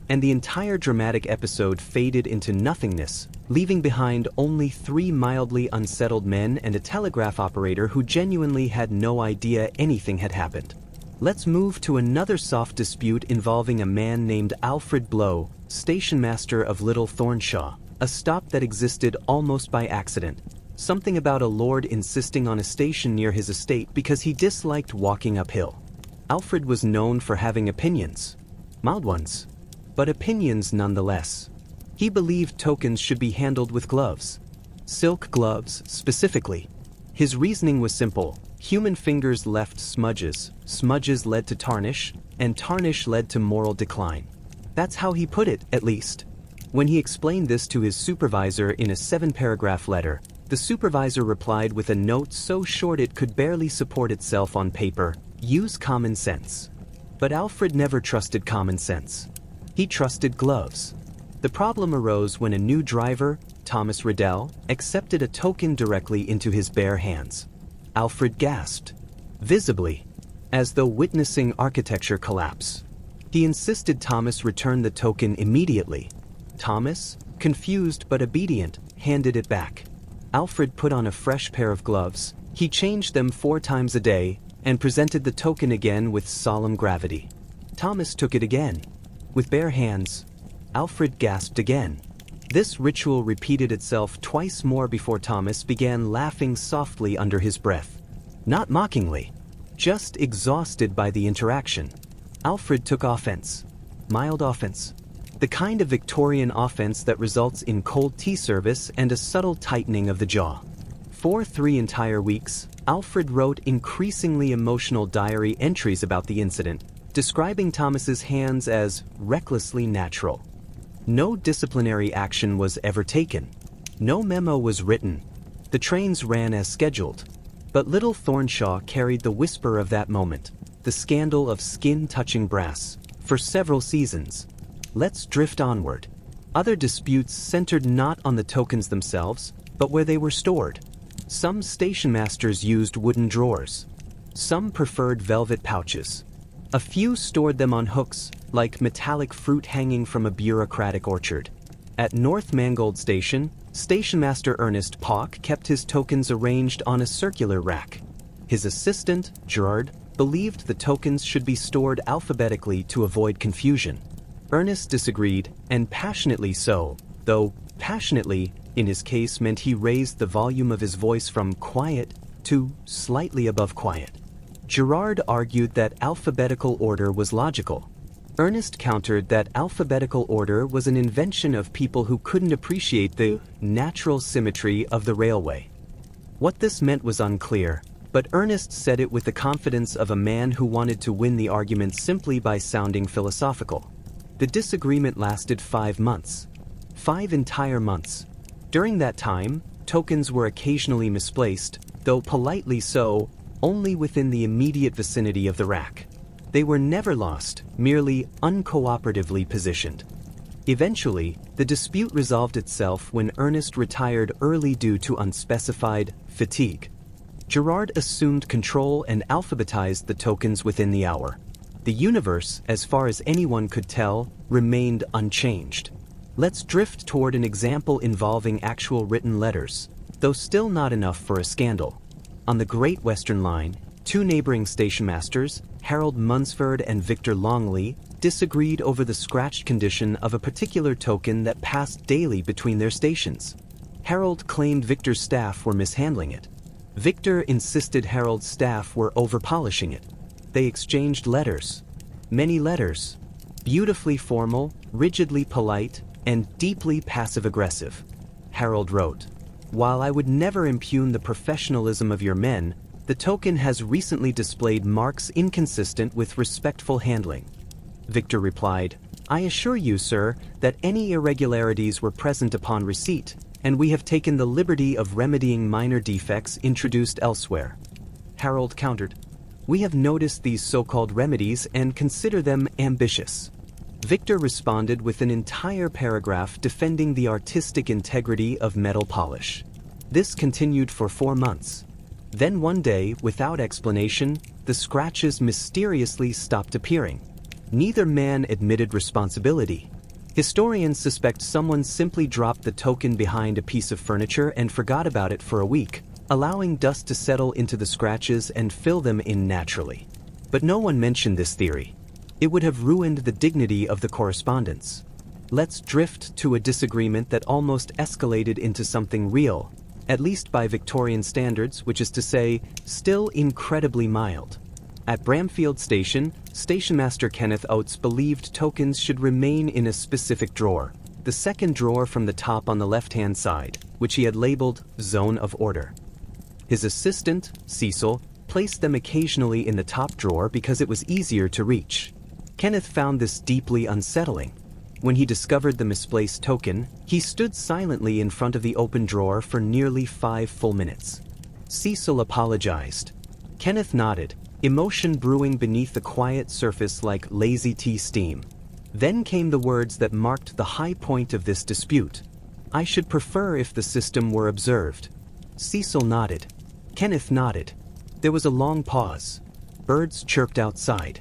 And the entire dramatic episode faded into nothingness, leaving behind only 3 mildly unsettled men and a telegraph operator who genuinely had no idea anything had happened. Let's move to another soft dispute involving a man named Alfred Blow, stationmaster of Little Thornshaw, a stop that existed almost by accident. Something about a lord insisting on a station near his estate because he disliked walking uphill. Alfred was known for having opinions. Mild ones, but opinions nonetheless. He believed tokens should be handled with gloves. Silk gloves, specifically. His reasoning was simple. Human fingers left smudges, smudges led to tarnish, and tarnish led to moral decline. That's how he put it, at least. When he explained this to his supervisor in a 7-paragraph letter, the supervisor replied with a note so short it could barely support itself on paper: use common sense. But Alfred never trusted common sense. He trusted gloves. The problem arose when a new driver, Thomas Riddell, accepted a token directly into his bare hands. Alfred gasped, visibly, as though witnessing architecture collapse. He insisted Thomas return the token immediately. Thomas, confused but obedient, handed it back. Alfred put on a fresh pair of gloves. He changed them 4 times a day and presented the token again with solemn gravity. Thomas took it again. With bare hands, Alfred gasped again. This ritual repeated itself twice more before Thomas began laughing softly under his breath. Not mockingly, just exhausted by the interaction. Alfred took offense. Mild offense. The kind of Victorian offense that results in cold tea service and a subtle tightening of the jaw. For 3 entire weeks, Alfred wrote increasingly emotional diary entries about the incident, describing Thomas's hands as recklessly natural. No disciplinary action was ever taken. No memo was written. The trains ran as scheduled. But little Thornshaw carried the whisper of that moment, the scandal of skin-touching brass, for several seasons. Let's drift onward. Other disputes centered not on the tokens themselves, but where they were stored. Some stationmasters used wooden drawers. Some preferred velvet pouches. A few stored them on hooks, like metallic fruit hanging from a bureaucratic orchard. At North Mangold Station, Stationmaster Ernest Pauck kept his tokens arranged on a circular rack. His assistant, Gerard, believed the tokens should be stored alphabetically to avoid confusion. Ernest disagreed, and passionately so, though passionately, in his case, meant he raised the volume of his voice from quiet to slightly above quiet. Gerard argued that alphabetical order was logical. Ernest countered that alphabetical order was an invention of people who couldn't appreciate the natural symmetry of the railway. What this meant was unclear, but Ernest said it with the confidence of a man who wanted to win the argument simply by sounding philosophical. The disagreement lasted 5 months. 5 entire months. During that time, tokens were occasionally misplaced, though politely so, only within the immediate vicinity of the rack. They were never lost, merely uncooperatively positioned. Eventually, the dispute resolved itself when Ernest retired early due to unspecified fatigue. Gerard assumed control and alphabetized the tokens within the hour. The universe, as far as anyone could tell, remained unchanged. Let's drift toward an example involving actual written letters, though still not enough for a scandal. On the Great Western Line, 2 neighboring stationmasters, Harold Munsford and Victor Longley, disagreed over the scratched condition of a particular token that passed daily between their stations. Harold claimed Victor's staff were mishandling it. Victor insisted Harold's staff were overpolishing it. They exchanged letters. Many letters. Beautifully formal, rigidly polite, and deeply passive-aggressive. Harold wrote, "While I would never impugn the professionalism of your men, the token has recently displayed marks inconsistent with respectful handling." Victor replied, "I assure you, sir, that any irregularities were present upon receipt, and we have taken the liberty of remedying minor defects introduced elsewhere." Harold countered, "We have noticed these so-called remedies and consider them ambitious." Victor responded with an entire paragraph defending the artistic integrity of metal polish. This continued for 4 months. Then one day, without explanation, the scratches mysteriously stopped appearing. Neither man admitted responsibility. Historians suspect someone simply dropped the token behind a piece of furniture and forgot about it for a week, allowing dust to settle into the scratches and fill them in naturally. But no one mentioned this theory. It would have ruined the dignity of the correspondence. Let's drift to a disagreement that almost escalated into something real. at least by Victorian standards, which is to say, still incredibly mild. At Bramfield Station, Stationmaster Kenneth Oates believed tokens should remain in a specific drawer, the second drawer from the top on the left-hand side, which he had labeled Zone of Order. His assistant, Cecil, placed them occasionally in the top drawer because it was easier to reach. Kenneth found this deeply unsettling. When he discovered the misplaced token, he stood silently in front of the open drawer for nearly 5 full minutes. Cecil apologized. Kenneth nodded, emotion brewing beneath the quiet surface like lazy tea steam. Then came the words that marked the high point of this dispute. "I should prefer if the system were observed." Cecil nodded. Kenneth nodded. There was a long pause. Birds chirped outside.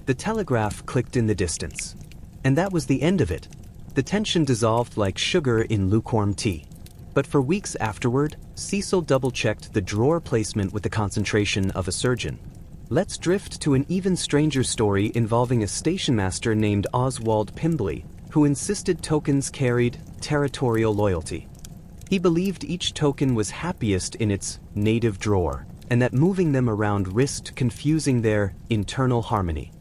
The telegraph clicked in the distance. And that was the end of it. The tension dissolved like sugar in lukewarm tea. But for weeks afterward, Cecil double-checked the drawer placement with the concentration of a surgeon. Let's drift to an even stranger story involving a stationmaster named Oswald Pimbley, who insisted tokens carried territorial loyalty. He believed each token was happiest in its native drawer, and that moving them around risked confusing their internal harmony.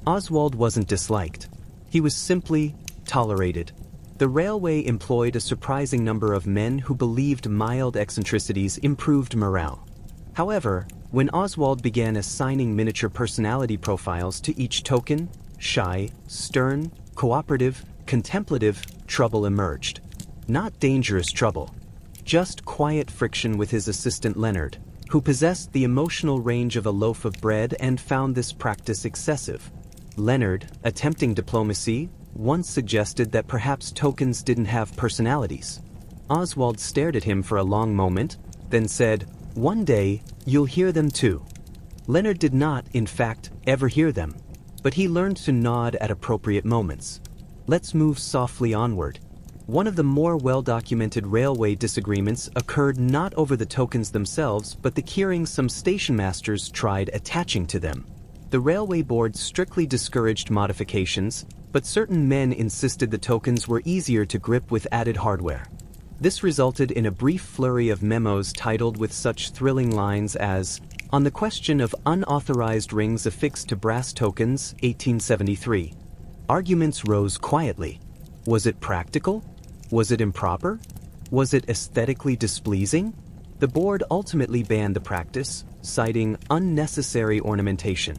Oswald wasn't disliked. He was simply tolerated. The railway employed a surprising number of men who believed mild eccentricities improved morale. However, when Oswald began assigning miniature personality profiles to each token, shy, stern, cooperative, contemplative, trouble emerged. Not dangerous trouble, just quiet friction with his assistant Leonard, who possessed the emotional range of a loaf of bread and found this practice excessive. Leonard, attempting diplomacy, once suggested that perhaps tokens didn't have personalities. Oswald stared at him for a long moment, then said, "One day, you'll hear them too." Leonard did not, in fact, ever hear them, but he learned to nod at appropriate moments. Let's move softly onward. One of the more well-documented railway disagreements occurred not over the tokens themselves, but the keyring some stationmasters tried attaching to them. The railway board strictly discouraged modifications, but certain men insisted the tokens were easier to grip with added hardware. This resulted in a brief flurry of memos titled with such thrilling lines as, "On the question of unauthorized rings affixed to brass tokens, 1873. Arguments rose quietly. Was it practical? Was it improper? Was it aesthetically displeasing? The board ultimately banned the practice, citing unnecessary ornamentation.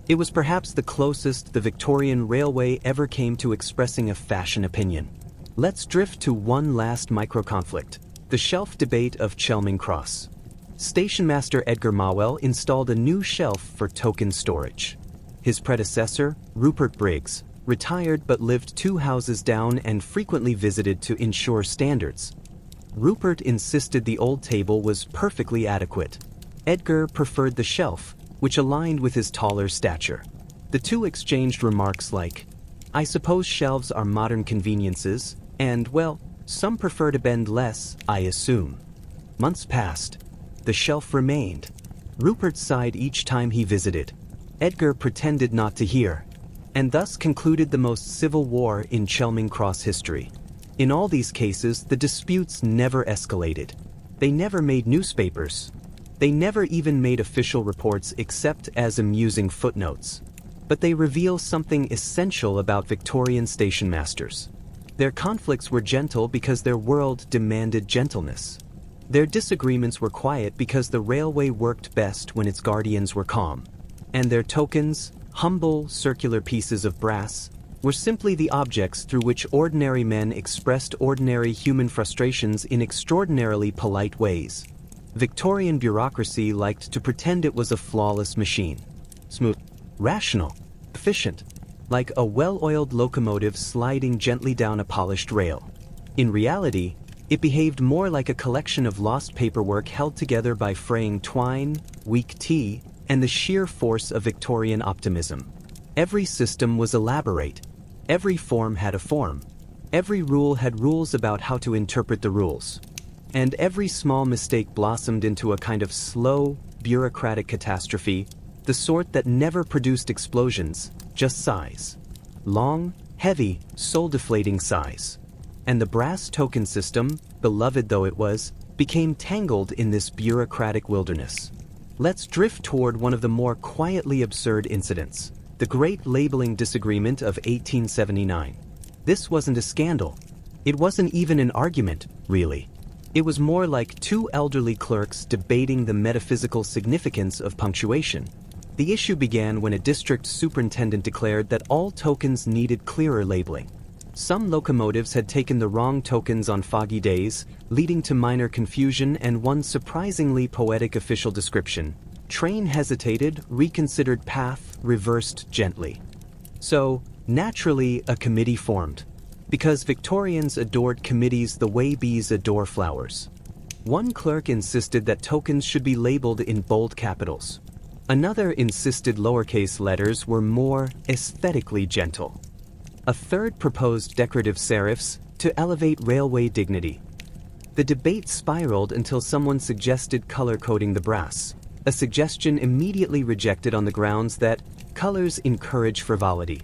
It was perhaps the closest the Victorian Railway ever came to expressing a fashion opinion. Let's drift to one last micro-conflict, the shelf debate of Chelming Cross. Stationmaster Edgar Mawell installed a new shelf for token storage. His predecessor, Rupert Briggs, retired but lived 2 houses down and frequently visited to ensure standards. Rupert insisted the old table was perfectly adequate. Edgar preferred the shelf, which aligned with his taller stature. The two exchanged remarks like, "I suppose shelves are modern conveniences," and, "Well, some prefer to bend less, I assume." Months passed. The shelf remained. Rupert sighed each time he visited. Edgar pretended not to hear, and thus concluded the most civil war in Chelming Cross history. In all these cases, the disputes never escalated. They never made newspapers. They never even made official reports except as amusing footnotes. But they reveal something essential about Victorian stationmasters. Their conflicts were gentle because their world demanded gentleness. Their disagreements were quiet because the railway worked best when its guardians were calm. And their tokens, humble circular pieces of brass, were simply the objects through which ordinary men expressed ordinary human frustrations in extraordinarily polite ways. Victorian bureaucracy liked to pretend it was a flawless machine. Smooth, rational, efficient, like a well-oiled locomotive sliding gently down a polished rail. In reality, it behaved more like a collection of lost paperwork held together by fraying twine, weak tea, and the sheer force of Victorian optimism. Every system was elaborate. Every form had a form. Every rule had rules about how to interpret the rules. And every small mistake blossomed into a kind of slow, bureaucratic catastrophe, the sort that never produced explosions, just sighs. Long, heavy, soul-deflating sighs. And the brass token system, beloved though it was, became tangled in this bureaucratic wilderness. Let's drift toward one of the more quietly absurd incidents, the Great Labeling Disagreement of 1879. This wasn't a scandal. It wasn't even an argument, really. It was more like two elderly clerks debating the metaphysical significance of punctuation. The issue began when a district superintendent declared that all tokens needed clearer labeling. Some locomotives had taken the wrong tokens on foggy days, leading to minor confusion and one surprisingly poetic official description. Train hesitated, reconsidered path, reversed gently. So, naturally, a committee formed. Because Victorians adored committees the way bees adore flowers. One clerk insisted that tokens should be labeled in bold capitals. Another insisted lowercase letters were more aesthetically gentle. A third proposed decorative serifs to elevate railway dignity. The debate spiraled until someone suggested color-coding the brass, a suggestion immediately rejected on the grounds that colors encourage frivolity.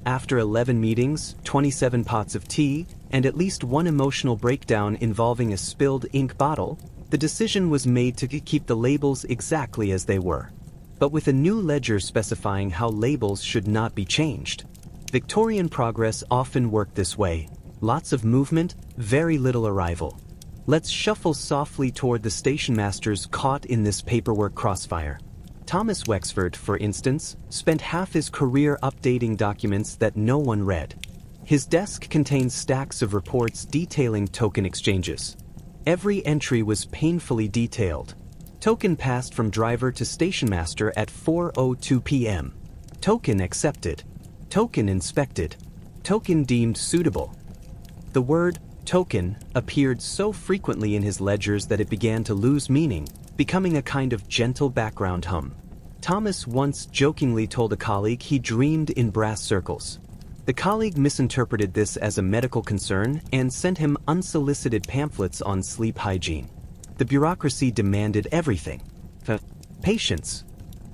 After 11 meetings, 27 pots of tea, and at least one emotional breakdown involving a spilled ink bottle, the decision was made to keep the labels exactly as they were, but with a new ledger specifying how labels should not be changed. Victorian progress often worked this way. Lots of movement, very little arrival. Let's shuffle softly toward the stationmasters caught in this paperwork crossfire. Thomas Wexford, for instance, spent half his career updating documents that no one read. His desk contained stacks of reports detailing token exchanges. Every entry was painfully detailed. Token passed from driver to stationmaster at 4:02 p.m. Token accepted. Token inspected. Token deemed suitable. The word token appeared so frequently in his ledgers that it began to lose meaning, becoming a kind of gentle background hum. Thomas once jokingly told a colleague he dreamed in brass circles. The colleague misinterpreted this as a medical concern and sent him unsolicited pamphlets on sleep hygiene. The bureaucracy demanded everything. Patience,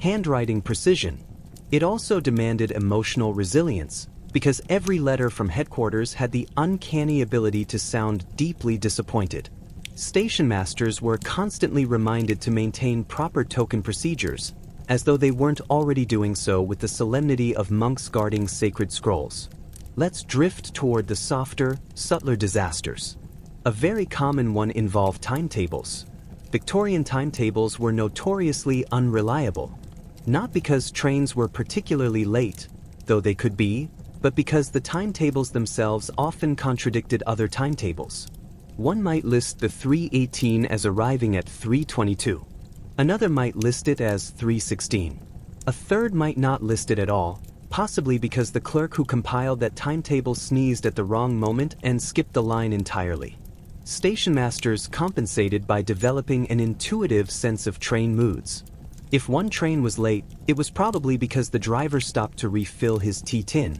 handwriting precision. It also demanded emotional resilience, because every letter from headquarters had the uncanny ability to sound deeply disappointed. Stationmasters were constantly reminded to maintain proper token procedures, as though they weren't already doing so with the solemnity of monks guarding sacred scrolls. Let's drift toward the softer, subtler disasters. A very common one involved timetables. Victorian timetables were notoriously unreliable. Not because trains were particularly late, though they could be, but because the timetables themselves often contradicted other timetables. One might list the 3:18 as arriving at 3:22. Another might list it as 3:16. A third might not list it at all, possibly because the clerk who compiled that timetable sneezed at the wrong moment and skipped the line entirely. Stationmasters compensated by developing an intuitive sense of train moods. If one train was late, it was probably because the driver stopped to refill his tea tin.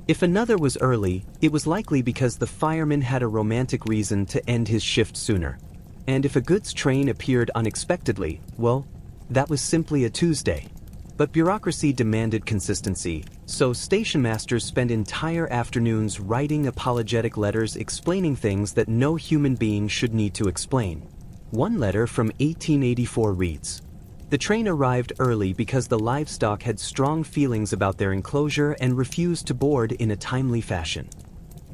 If another was early, it was likely because the fireman had a romantic reason to end his shift sooner. And if a goods train appeared unexpectedly, well, that was simply a Tuesday. But bureaucracy demanded consistency, so stationmasters spent entire afternoons writing apologetic letters explaining things that no human being should need to explain. One letter from 1884 reads, "The train arrived early because the livestock had strong feelings about their enclosure and refused to board in a timely fashion."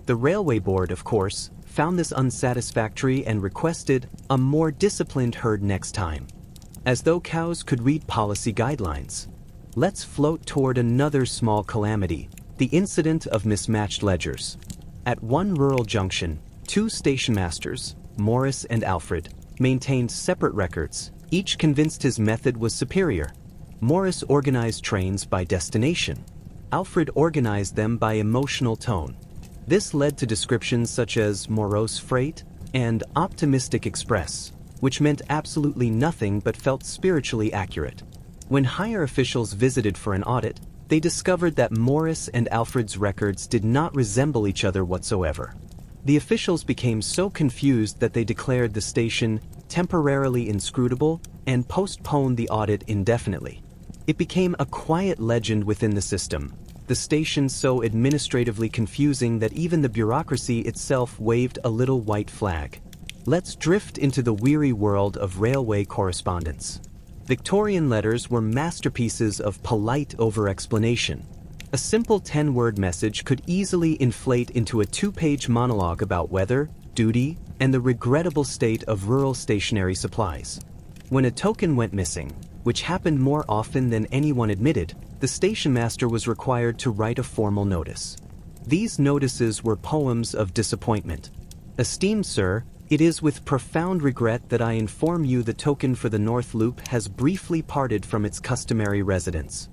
The railway board, of course, found this unsatisfactory and requested a more disciplined herd next time. As though cows could read policy guidelines. Let's float toward another small calamity, the incident of mismatched ledgers. At one rural junction, two stationmasters, Morris and Alfred, maintained separate records, each convinced his method was superior. Morris organized trains by destination. Alfred organized them by emotional tone. This led to descriptions such as morose freight and optimistic express, which meant absolutely nothing but felt spiritually accurate. When higher officials visited for an audit, they discovered that Morris and Alfred's records did not resemble each other whatsoever. The officials became so confused that they declared the station temporarily inscrutable and postponed the audit indefinitely. It became a quiet legend within the system, the station so administratively confusing that even the bureaucracy itself waved a little white flag. Let's drift into the weary world of railway correspondence. Victorian letters were masterpieces of polite over-explanation. A simple 10-word message could easily inflate into a 2-page monologue about weather, duty, and the regrettable state of rural stationery supplies. When a token went missing, which happened more often than anyone admitted, the stationmaster was required to write a formal notice. These notices were poems of disappointment. "Esteemed sir, it is with profound regret that I inform you the token for the North Loop has briefly parted from its customary residence."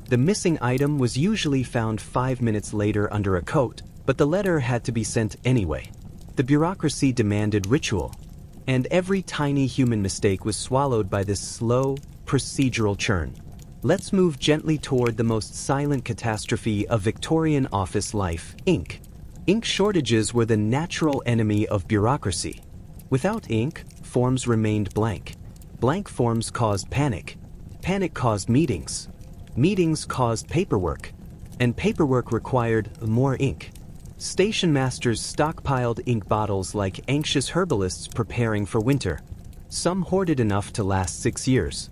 The missing item was usually found 5 minutes later under a coat, but the letter had to be sent anyway. The bureaucracy demanded ritual, and every tiny human mistake was swallowed by this slow, procedural churn. Let's move gently toward the most silent catastrophe of Victorian office life: ink. Ink shortages were the natural enemy of bureaucracy. Without ink, forms remained blank. Blank forms caused panic. Panic caused meetings. Meetings caused paperwork. And paperwork required more ink. Stationmasters stockpiled ink bottles like anxious herbalists preparing for winter. Some hoarded enough to last 6 years.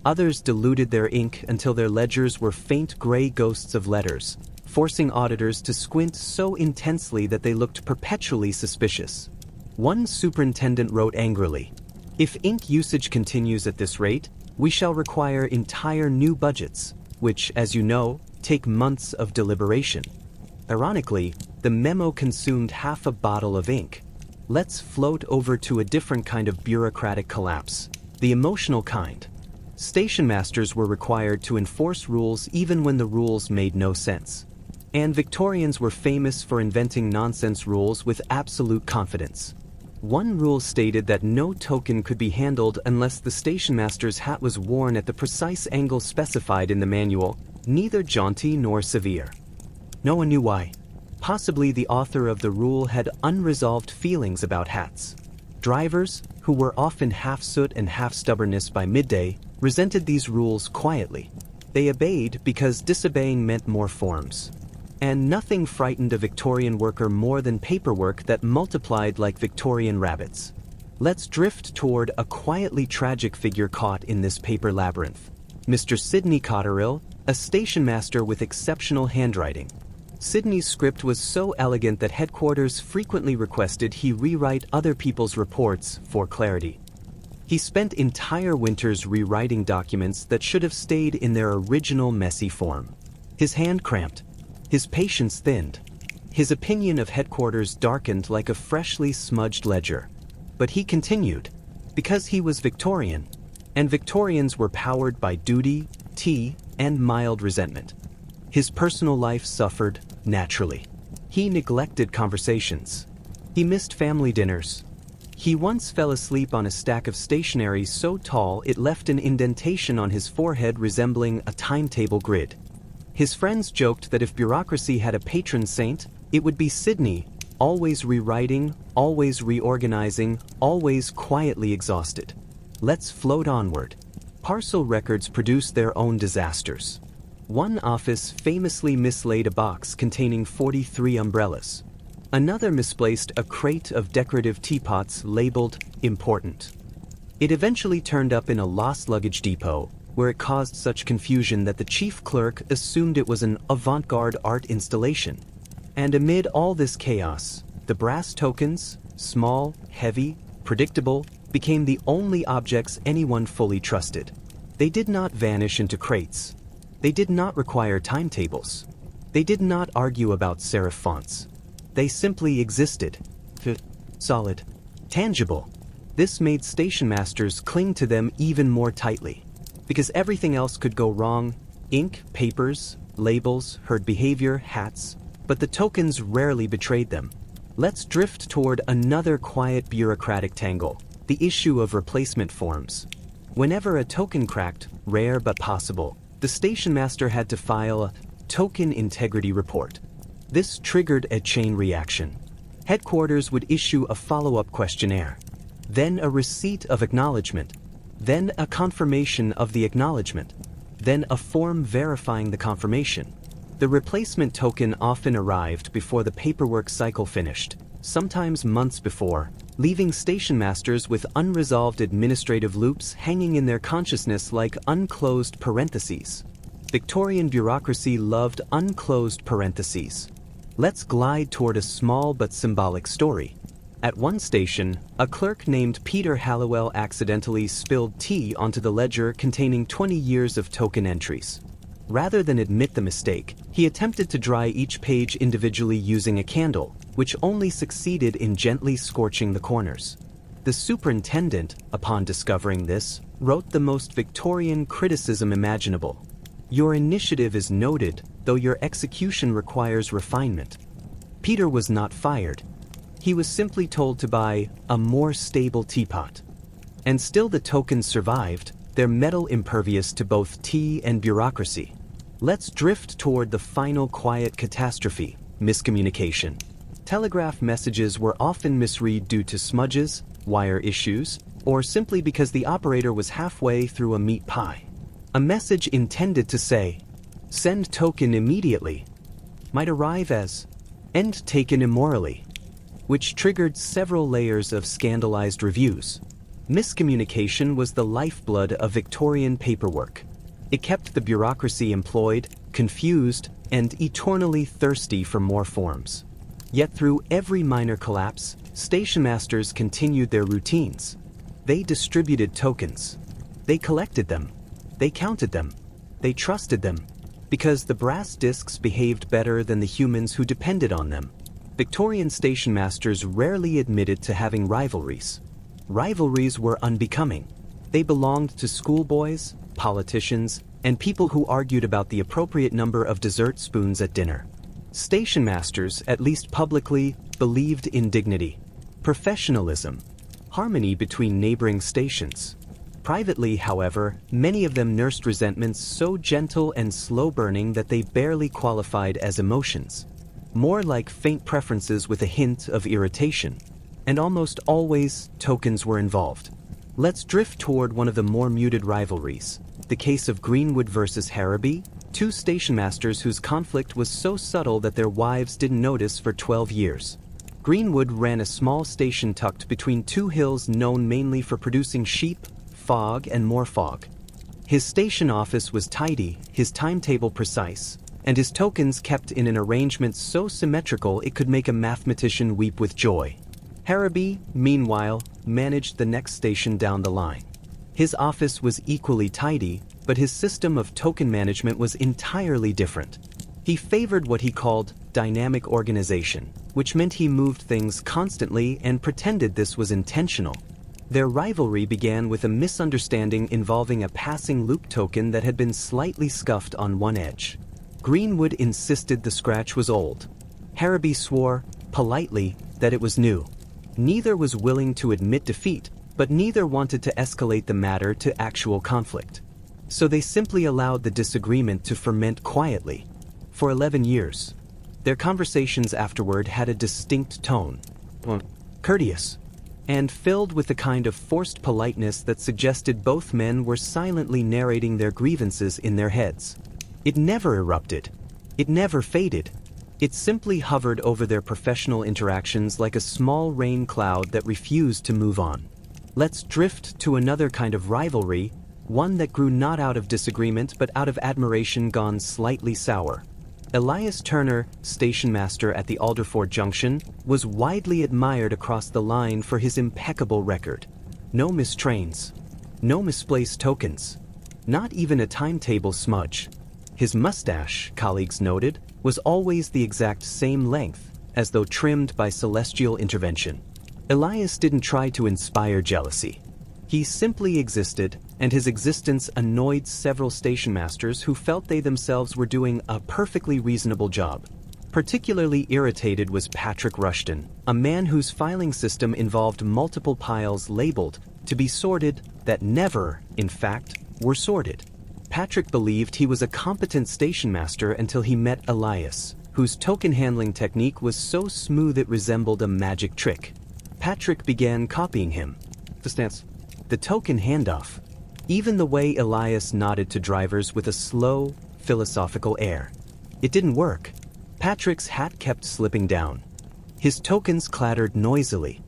Others diluted their ink until their ledgers were faint gray ghosts of letters, forcing auditors to squint so intensely that they looked perpetually suspicious. One superintendent wrote angrily, "If ink usage continues at this rate, we shall require entire new budgets, which, as you know, take months of deliberation." Ironically, the memo consumed half a bottle of ink. Let's float over to a different kind of bureaucratic collapse, the emotional kind. Stationmasters were required to enforce rules even when the rules made no sense. And Victorians were famous for inventing nonsense rules with absolute confidence. One rule stated that no token could be handled unless the stationmaster's hat was worn at the precise angle specified in the manual, neither jaunty nor severe. No one knew why. Possibly the author of the rule had unresolved feelings about hats. Drivers, who were often half soot and half stubbornness by midday, resented these rules quietly. They obeyed because disobeying meant more forms. And nothing frightened a Victorian worker more than paperwork that multiplied like Victorian rabbits. Let's drift toward a quietly tragic figure caught in this paper labyrinth. Mr. Sidney Cotterill, a stationmaster with exceptional handwriting. Sidney's script was so elegant that headquarters frequently requested he rewrite other people's reports for clarity. He spent entire winters rewriting documents that should have stayed in their original messy form. His hand cramped. His patience thinned. His opinion of headquarters darkened like a freshly smudged ledger. But he continued, because he was Victorian, and Victorians were powered by duty, tea, and mild resentment. His personal life suffered, naturally. He neglected conversations. He missed family dinners. He once fell asleep on a stack of stationery so tall it left an indentation on his forehead resembling a timetable grid. His friends joked that if bureaucracy had a patron saint, it would be Sidney, always rewriting, always reorganizing, always quietly exhausted. Let's float onward. Parcel records produce their own disasters. One office famously mislaid a box containing 43 umbrellas. Another misplaced a crate of decorative teapots labeled important. It eventually turned up in a lost luggage depot, where it caused such confusion that the chief clerk assumed it was an avant-garde art installation. And amid all this chaos, the brass tokens, small, heavy, predictable, became the only objects anyone fully trusted. They did not vanish into crates. They did not require timetables. They did not argue about serif fonts. They simply existed. Solid. Tangible. This made stationmasters cling to them even more tightly. Because everything else could go wrong: ink, papers, labels, herd behavior, hats, but the tokens rarely betrayed them. Let's drift toward another quiet bureaucratic tangle, the issue of replacement forms. Whenever a token cracked, rare but possible, the stationmaster had to file a token integrity report. This triggered a chain reaction. Headquarters would issue a follow-up questionnaire, then a receipt of acknowledgement, then a confirmation of the acknowledgement, then a form verifying the confirmation. The replacement token often arrived before the paperwork cycle finished, sometimes months before, leaving station masters with unresolved administrative loops hanging in their consciousness like unclosed parentheses. Victorian bureaucracy loved unclosed parentheses. Let's glide toward a small but symbolic story. At one station, a clerk named Peter Halliwell accidentally spilled tea onto the ledger containing 20 years of token entries. Rather than admit the mistake, he attempted to dry each page individually using a candle, which only succeeded in gently scorching the corners. The superintendent, upon discovering this, wrote the most Victorian criticism imaginable. "Your initiative is noted, though your execution requires refinement." Peter was not fired. He was simply told to buy a more stable teapot. And still the tokens survived, their metal impervious to both tea and bureaucracy. Let's drift toward the final quiet catastrophe: miscommunication. Telegraph messages were often misread due to smudges, wire issues, or simply because the operator was halfway through a meat pie. A message intended to say, "Send token immediately," might arrive as, "End taken immorally," which triggered several layers of scandalized reviews. Miscommunication was the lifeblood of Victorian paperwork. It kept the bureaucracy employed, confused, and eternally thirsty for more forms. Yet through every minor collapse, stationmasters continued their routines. They distributed tokens. They collected them. They counted them. They trusted them. Because the brass discs behaved better than the humans who depended on them. Victorian stationmasters rarely admitted to having rivalries. Rivalries were unbecoming. They belonged to schoolboys, politicians, and people who argued about the appropriate number of dessert spoons at dinner. Stationmasters, at least publicly, believed in dignity, professionalism, harmony between neighboring stations. Privately, however, many of them nursed resentments so gentle and slow-burning that they barely qualified as emotions. More like faint preferences with a hint of irritation. And almost always, tokens were involved. Let's drift toward one of the more muted rivalries. The case of Greenwood versus Harrowby, two stationmasters whose conflict was so subtle that their wives didn't notice for 12 years. Greenwood ran a small station tucked between two hills known mainly for producing sheep, fog, and more fog. His station office was tidy, his timetable precise, and his tokens kept in an arrangement so symmetrical it could make a mathematician weep with joy. Harrowby, meanwhile, managed the next station down the line. His office was equally tidy, but his system of token management was entirely different. He favored what he called dynamic organization, which meant he moved things constantly and pretended this was intentional. Their rivalry began with a misunderstanding involving a passing loop token that had been slightly scuffed on one edge. Greenwood insisted the scratch was old. Harrowby swore, politely, that it was new. Neither was willing to admit defeat, but neither wanted to escalate the matter to actual conflict. So they simply allowed the disagreement to ferment quietly. For 11 years. Their conversations afterward had a distinct tone. Courteous. And filled with the kind of forced politeness that suggested both men were silently narrating their grievances in their heads. It never erupted. It never faded. It simply hovered over their professional interactions like a small rain cloud that refused to move on. Let's drift to another kind of rivalry, one that grew not out of disagreement but out of admiration gone slightly sour. Elias Turner, stationmaster at the Alderford Junction, was widely admired across the line for his impeccable record. No missed trains. No misplaced tokens. Not even a timetable smudge. His mustache, colleagues noted, was always the exact same length, as though trimmed by celestial intervention. Elias didn't try to inspire jealousy. He simply existed, and his existence annoyed several stationmasters who felt they themselves were doing a perfectly reasonable job. Particularly irritated was Patrick Rushton, a man whose filing system involved multiple piles labeled to be sorted that never, in fact, were sorted. Patrick believed he was a competent stationmaster until he met Elias, whose token handling technique was so smooth it resembled a magic trick. Patrick began copying him. The token handoff. Even the way Elias nodded to drivers with a slow, philosophical air. It didn't work. Patrick's hat kept slipping down. His tokens clattered noisily.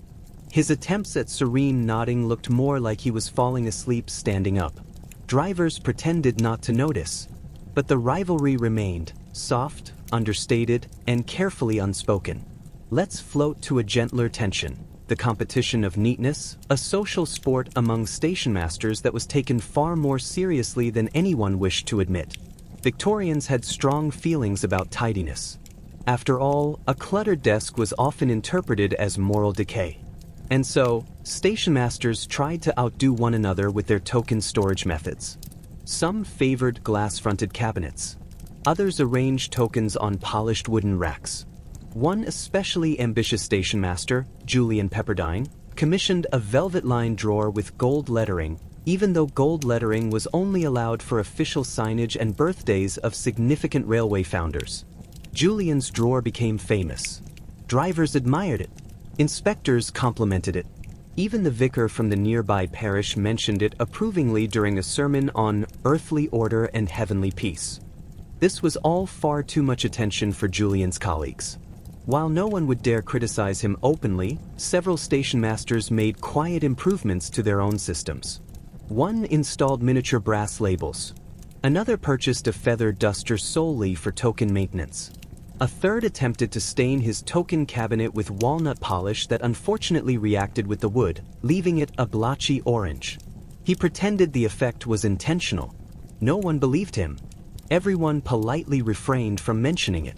His attempts at serene nodding looked more like he was falling asleep standing up. Drivers pretended not to notice. But the rivalry remained, soft, understated, and carefully unspoken. Let's float to a gentler tension. The competition of neatness, a social sport among stationmasters that was taken far more seriously than anyone wished to admit. Victorians had strong feelings about tidiness. After all, a cluttered desk was often interpreted as moral decay. And so, stationmasters tried to outdo one another with their token storage methods. Some favored glass-fronted cabinets. Others arranged tokens on polished wooden racks. One especially ambitious stationmaster, Julian Pepperdine, commissioned a velvet-lined drawer with gold lettering, even though gold lettering was only allowed for official signage and birthdays of significant railway founders. Julian's drawer became famous. Drivers admired it. Inspectors complimented it. Even the vicar from the nearby parish mentioned it approvingly during a sermon on earthly order and heavenly peace. This was all far too much attention for Julian's colleagues. While no one would dare criticize him openly, several stationmasters made quiet improvements to their own systems. One installed miniature brass labels. Another purchased a feather duster solely for token maintenance. A third attempted to stain his token cabinet with walnut polish that unfortunately reacted with the wood, leaving it a blotchy orange. He pretended the effect was intentional. No one believed him. Everyone politely refrained from mentioning it.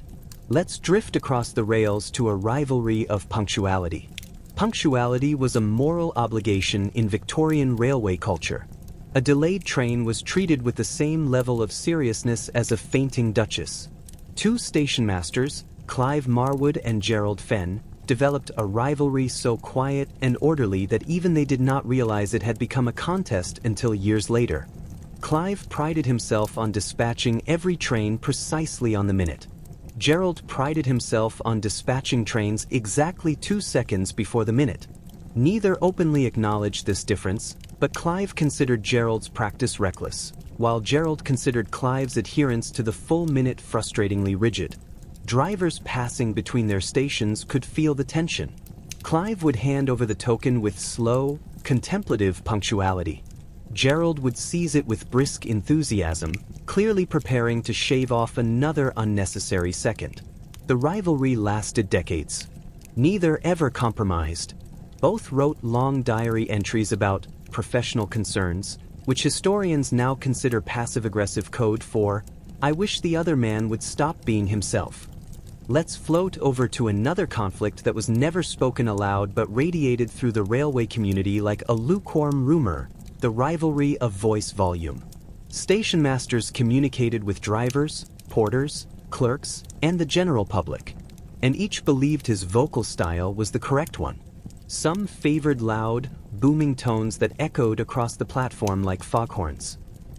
Let's drift across the rails to a rivalry of punctuality. Punctuality was a moral obligation in Victorian railway culture. A delayed train was treated with the same level of seriousness as a fainting duchess. Two stationmasters, Clive Marwood and Gerald Fenn, developed a rivalry so quiet and orderly that even they did not realize it had become a contest until years later. Clive prided himself on dispatching every train precisely on the minute. Gerald prided himself on dispatching trains exactly 2 seconds before the minute. Neither openly acknowledged this difference, but Clive considered Gerald's practice reckless, while Gerald considered Clive's adherence to the full minute frustratingly rigid. Drivers passing between their stations could feel the tension. Clive would hand over the token with slow, contemplative punctuality. Gerald would seize it with brisk enthusiasm, clearly preparing to shave off another unnecessary second. The rivalry lasted decades. Neither ever compromised. Both wrote long diary entries about professional concerns, which historians now consider passive-aggressive code for, "I wish the other man would stop being himself." Let's float over to another conflict that was never spoken aloud but radiated through the railway community like a lukewarm rumor, the rivalry of voice volume. Stationmasters communicated with drivers, porters, clerks, and the general public, and each believed his vocal style was the correct one. Some favored loud, booming tones that echoed across the platform like foghorns.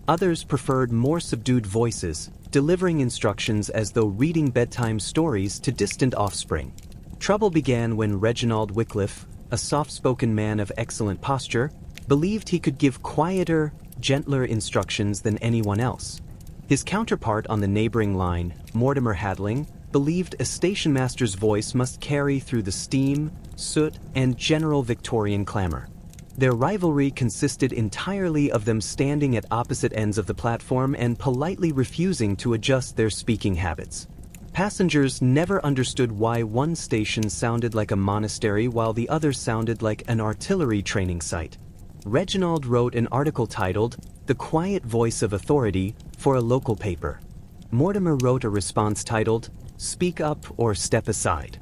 Others preferred more subdued voices, delivering instructions as though reading bedtime stories to distant offspring. Trouble began when Reginald Wycliffe, a soft-spoken man of excellent posture, believed he could give quieter, gentler instructions than anyone else. His counterpart on the neighboring line, Mortimer Hadling, believed a stationmaster's voice must carry through the steam, soot, and general Victorian clamor. Their rivalry consisted entirely of them standing at opposite ends of the platform and politely refusing to adjust their speaking habits. Passengers never understood why one station sounded like a monastery while the other sounded like an artillery training site. Reginald wrote an article titled, "The Quiet Voice of Authority," for a local paper. Mortimer wrote a response titled, "Speak Up or Step Aside."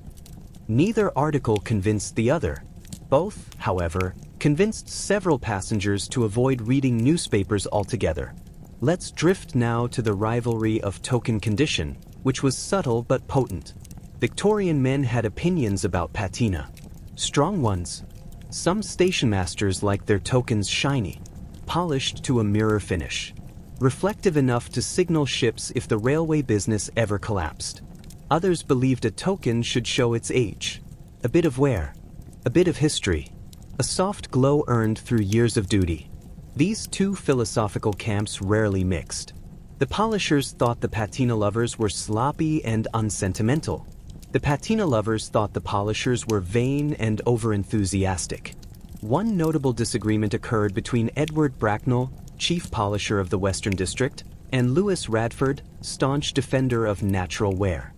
Neither article convinced the other. Both, however, convinced several passengers to avoid reading newspapers altogether. Let's drift now to the rivalry of token condition, which was subtle but potent. Victorian men had opinions about patina. Strong ones. Some stationmasters liked their tokens shiny, polished to a mirror finish, reflective enough to signal ships if the railway business ever collapsed. Others believed a token should show its age, a bit of wear, a bit of history, a soft glow earned through years of duty. These two philosophical camps rarely mixed. The polishers thought the patina lovers were sloppy and unsentimental. The patina lovers thought the polishers were vain and overenthusiastic. One notable disagreement occurred between Edward Bracknell, chief polisher of the Western District, and Lewis Radford, staunch defender of natural wear.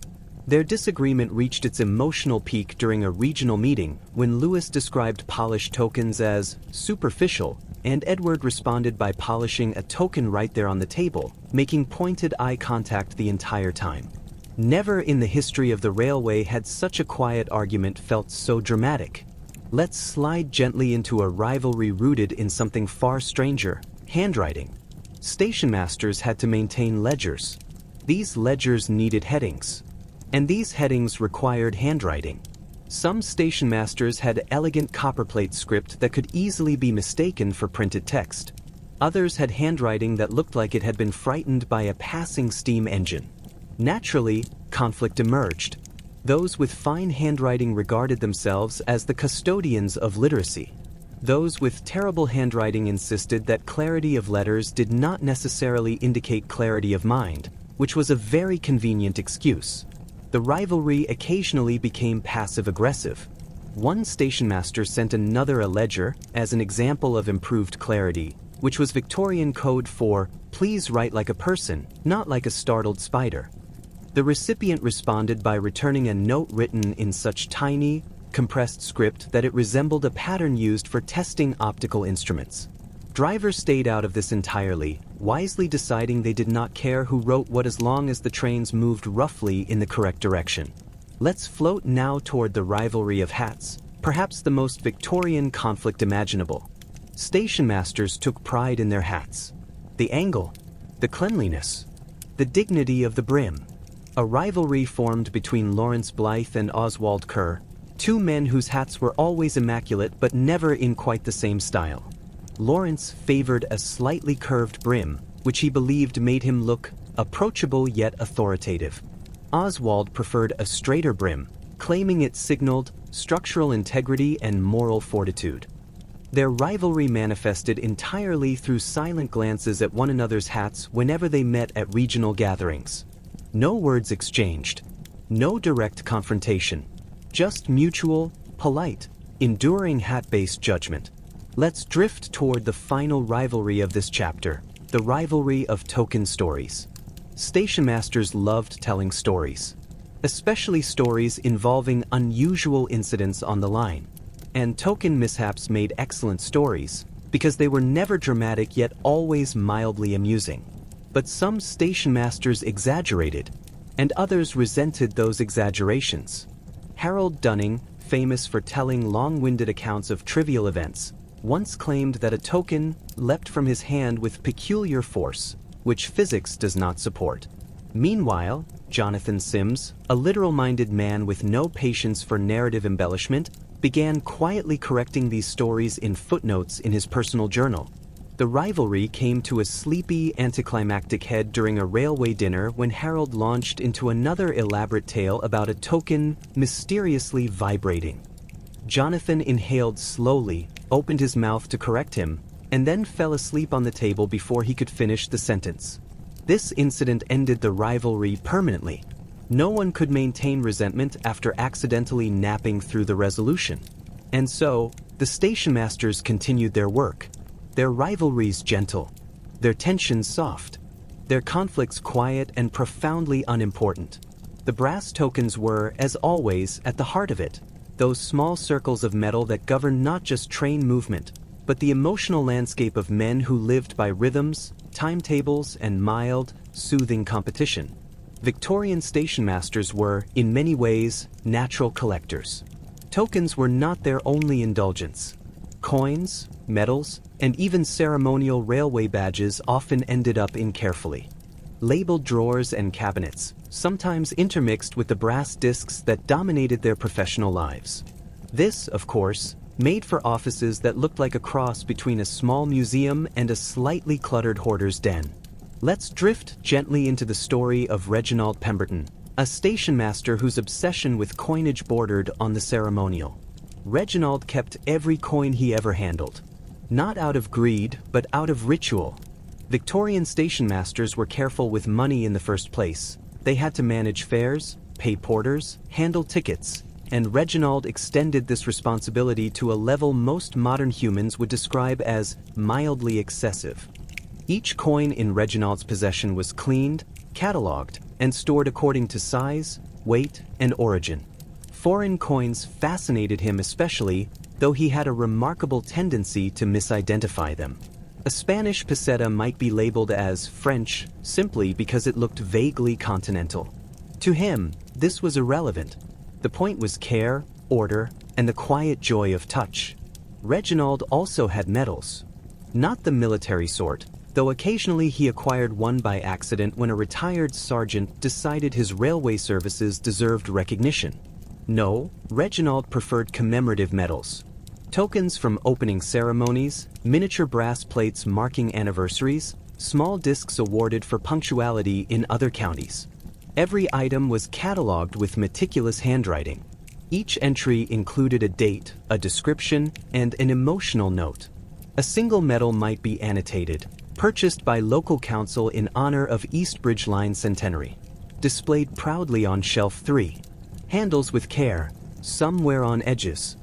Their disagreement reached its emotional peak during a regional meeting when Lewis described polished tokens as superficial, and Edward responded by polishing a token right there on the table, making pointed eye contact the entire time. Never in the history of the railway had such a quiet argument felt so dramatic. Let's slide gently into a rivalry rooted in something far stranger: handwriting. Stationmasters had to maintain ledgers. These ledgers needed headings. And these headings required handwriting. Some stationmasters had elegant copperplate script that could easily be mistaken for printed text. Others had handwriting that looked like it had been frightened by a passing steam engine. Naturally, conflict emerged. Those with fine handwriting regarded themselves as the custodians of literacy. Those with terrible handwriting insisted that clarity of letters did not necessarily indicate clarity of mind, which was a very convenient excuse. The rivalry occasionally became passive-aggressive. One stationmaster sent another a ledger as an example of improved clarity, which was Victorian code for "please write like a person, not like a startled spider." The recipient responded by returning a note written in such tiny, compressed script that it resembled a pattern used for testing optical instruments. Drivers stayed out of this entirely, wisely deciding they did not care who wrote what as long as the trains moved roughly in the correct direction. Let's float now toward the rivalry of hats, perhaps the most Victorian conflict imaginable. Stationmasters took pride in their hats. The angle, the cleanliness, the dignity of the brim. A rivalry formed between Lawrence Blythe and Oswald Kerr, two men whose hats were always immaculate but never in quite the same style. Lawrence favored a slightly curved brim, which he believed made him look approachable yet authoritative. Oswald preferred a straighter brim, claiming it signaled structural integrity and moral fortitude. Their rivalry manifested entirely through silent glances at one another's hats whenever they met at regional gatherings. No words exchanged, no direct confrontation, just mutual, polite, enduring hat-based judgment. Let's drift toward the final rivalry of this chapter, the rivalry of token stories. Stationmasters loved telling stories, especially stories involving unusual incidents on the line. And token mishaps made excellent stories, because they were never dramatic yet always mildly amusing. But some stationmasters exaggerated, and others resented those exaggerations. Harold Dunning, famous for telling long-winded accounts of trivial events, once claimed that a token leapt from his hand with peculiar force, which physics does not support. Meanwhile, Jonathan Sims, a literal-minded man with no patience for narrative embellishment, began quietly correcting these stories in footnotes in his personal journal. The rivalry came to a sleepy, anticlimactic head during a railway dinner when Harold launched into another elaborate tale about a token mysteriously vibrating. Jonathan inhaled slowly, opened his mouth to correct him, and then fell asleep on the table before he could finish the sentence. This incident ended the rivalry permanently. No one could maintain resentment after accidentally napping through the resolution. And so, the stationmasters continued their work. Their rivalries gentle, their tensions soft, their conflicts quiet and profoundly unimportant. The brass tokens were, as always, at the heart of it, those small circles of metal that govern not just train movement, but the emotional landscape of men who lived by rhythms, timetables, and mild, soothing competition. Victorian stationmasters were, in many ways, natural collectors. Tokens were not their only indulgence. Coins, medals, and even ceremonial railway badges often ended up in carefully labeled drawers and cabinets, sometimes intermixed with the brass discs that dominated their professional lives. This, of course, made for offices that looked like a cross between a small museum and a slightly cluttered hoarder's den. Let's drift gently into the story of Reginald Pemberton, a stationmaster whose obsession with coinage bordered on the ceremonial. Reginald kept every coin he ever handled. Not out of greed, but out of ritual. Victorian stationmasters were careful with money in the first place. They had to manage fares, pay porters, handle tickets, and Reginald extended this responsibility to a level most modern humans would describe as mildly excessive. Each coin in Reginald's possession was cleaned, catalogued, and stored according to size, weight, and origin. Foreign coins fascinated him especially, though he had a remarkable tendency to misidentify them. A Spanish peseta might be labeled as French simply because it looked vaguely continental. To him, this was irrelevant. The point was care, order, and the quiet joy of touch. Reginald also had medals. Not the military sort, though occasionally he acquired one by accident when a retired sergeant decided his railway services deserved recognition. No, Reginald preferred commemorative medals. Tokens from opening ceremonies, miniature brass plates marking anniversaries, small discs awarded for punctuality in other counties. Every item was catalogued with meticulous handwriting. Each entry included a date, a description, and an emotional note. A single medal might be annotated, purchased by local council in honor of East Bridge Line centenary. Displayed proudly on shelf 3. Handles with care, some wear on edges.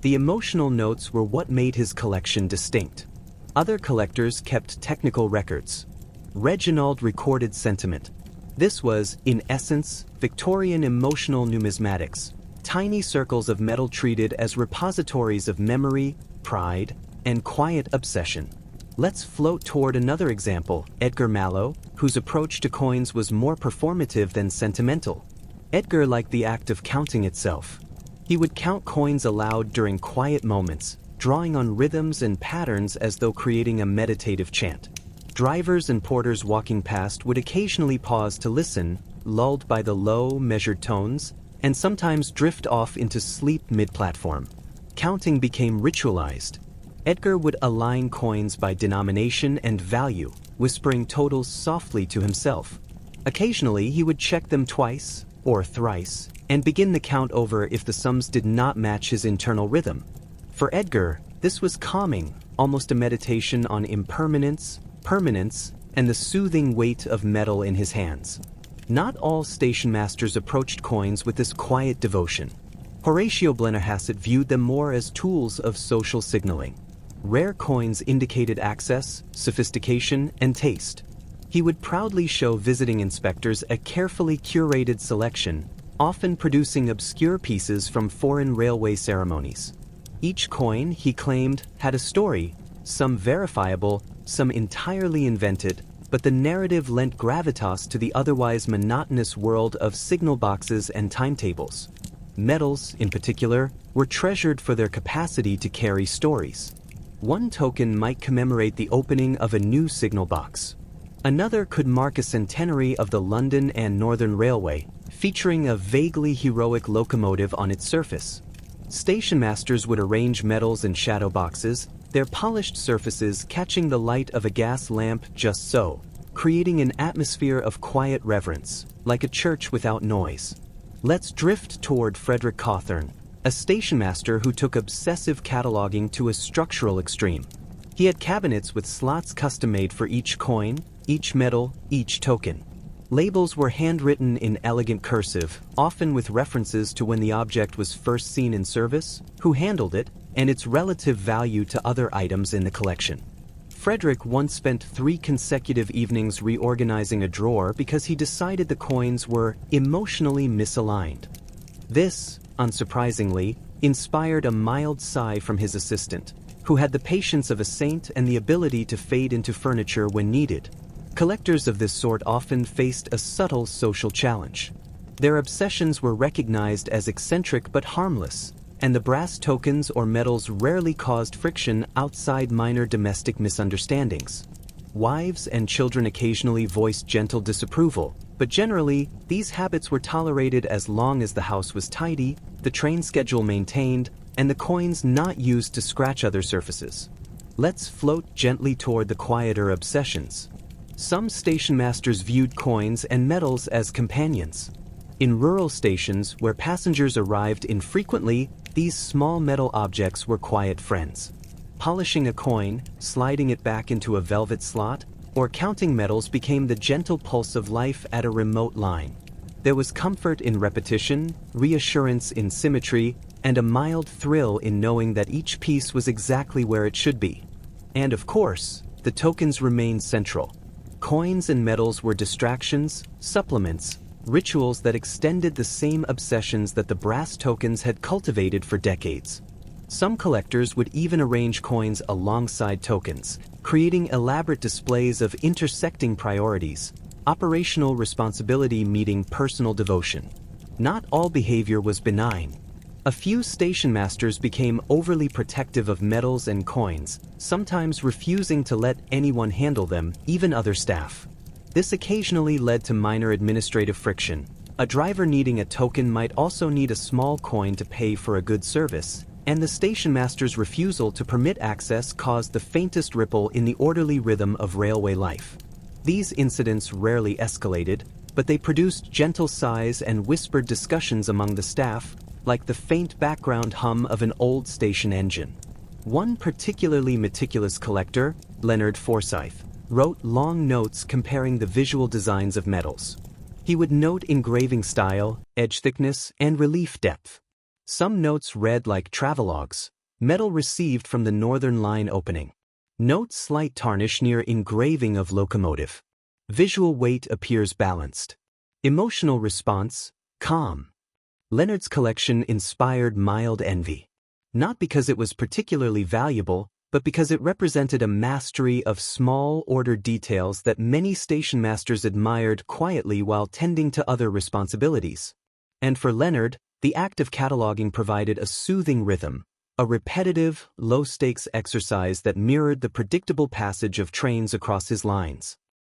The emotional notes were what made his collection distinct. Other collectors kept technical records. Reginald recorded sentiment. This was, in essence, Victorian emotional numismatics, tiny circles of metal treated as repositories of memory, pride, and quiet obsession. Let's float toward another example, Edgar Mallow, whose approach to coins was more performative than sentimental. Edgar liked the act of counting itself. He would count coins aloud during quiet moments, drawing on rhythms and patterns as though creating a meditative chant. Drivers and porters walking past would occasionally pause to listen, lulled by the low, measured tones, and sometimes drift off into sleep mid-platform. Counting became ritualized. Edgar would align coins by denomination and value, whispering totals softly to himself. Occasionally, he would check them twice, or thrice, and begin the count over if the sums did not match his internal rhythm. For Edgar, this was calming, almost a meditation on impermanence, permanence, and the soothing weight of metal in his hands. Not all stationmasters approached coins with this quiet devotion. Horatio Blennerhassett viewed them more as tools of social signaling. Rare coins indicated access, sophistication, and taste. He would proudly show visiting inspectors a carefully curated selection, often producing obscure pieces from foreign railway ceremonies. Each coin, he claimed, had a story, some verifiable, some entirely invented, but the narrative lent gravitas to the otherwise monotonous world of signal boxes and timetables. Medals, in particular, were treasured for their capacity to carry stories. One token might commemorate the opening of a new signal box. Another could mark a centenary of the London and Northern Railway, featuring a vaguely heroic locomotive on its surface. Stationmasters would arrange medals in shadow boxes, their polished surfaces catching the light of a gas lamp just so, creating an atmosphere of quiet reverence, like a church without noise. Let's drift toward Frederick Cawthorne, a stationmaster who took obsessive cataloging to a structural extreme. He had cabinets with slots custom-made for each coin, each medal, each token. Labels were handwritten in elegant cursive, often with references to when the object was first seen in service, who handled it, and its relative value to other items in the collection. Frederick once spent 3 consecutive evenings reorganizing a drawer because he decided the coins were emotionally misaligned. This, unsurprisingly, inspired a mild sigh from his assistant, who had the patience of a saint and the ability to fade into furniture when needed. Collectors of this sort often faced a subtle social challenge. Their obsessions were recognized as eccentric but harmless, and the brass tokens or medals rarely caused friction outside minor domestic misunderstandings. Wives and children occasionally voiced gentle disapproval, but generally, these habits were tolerated as long as the house was tidy, the train schedule maintained, and the coins not used to scratch other surfaces. Let's float gently toward the quieter obsessions. Some stationmasters viewed coins and medals as companions. In rural stations where passengers arrived infrequently, these small metal objects were quiet friends. Polishing a coin, sliding it back into a velvet slot, or counting medals became the gentle pulse of life at a remote line. There was comfort in repetition, reassurance in symmetry, and a mild thrill in knowing that each piece was exactly where it should be. And of course, the tokens remained central. Coins and medals were distractions, supplements, rituals that extended the same obsessions that the brass tokens had cultivated for decades. Some collectors would even arrange coins alongside tokens, creating elaborate displays of intersecting priorities, operational responsibility meeting personal devotion. Not all behavior was benign. A few station masters became overly protective of medals and coins, sometimes refusing to let anyone handle them, even other staff. This occasionally led to minor administrative friction. A driver needing a token might also need a small coin to pay for a good service, and the station master's refusal to permit access caused the faintest ripple in the orderly rhythm of railway life. These incidents rarely escalated, but they produced gentle sighs and whispered discussions among the staff, like the faint background hum of an old station engine. One particularly meticulous collector, Leonard Forsyth, wrote long notes comparing the visual designs of medals. He would note engraving style, edge thickness, and relief depth. Some notes read like travelogues: medal received from the Northern Line opening. Note slight tarnish near engraving of locomotive. Visual weight appears balanced. Emotional response, calm. Leonard's collection inspired mild envy. Not because it was particularly valuable, but because it represented a mastery of small, ordered details that many station masters admired quietly while tending to other responsibilities. And for Leonard, the act of cataloging provided a soothing rhythm, a repetitive, low-stakes exercise that mirrored the predictable passage of trains across his lines.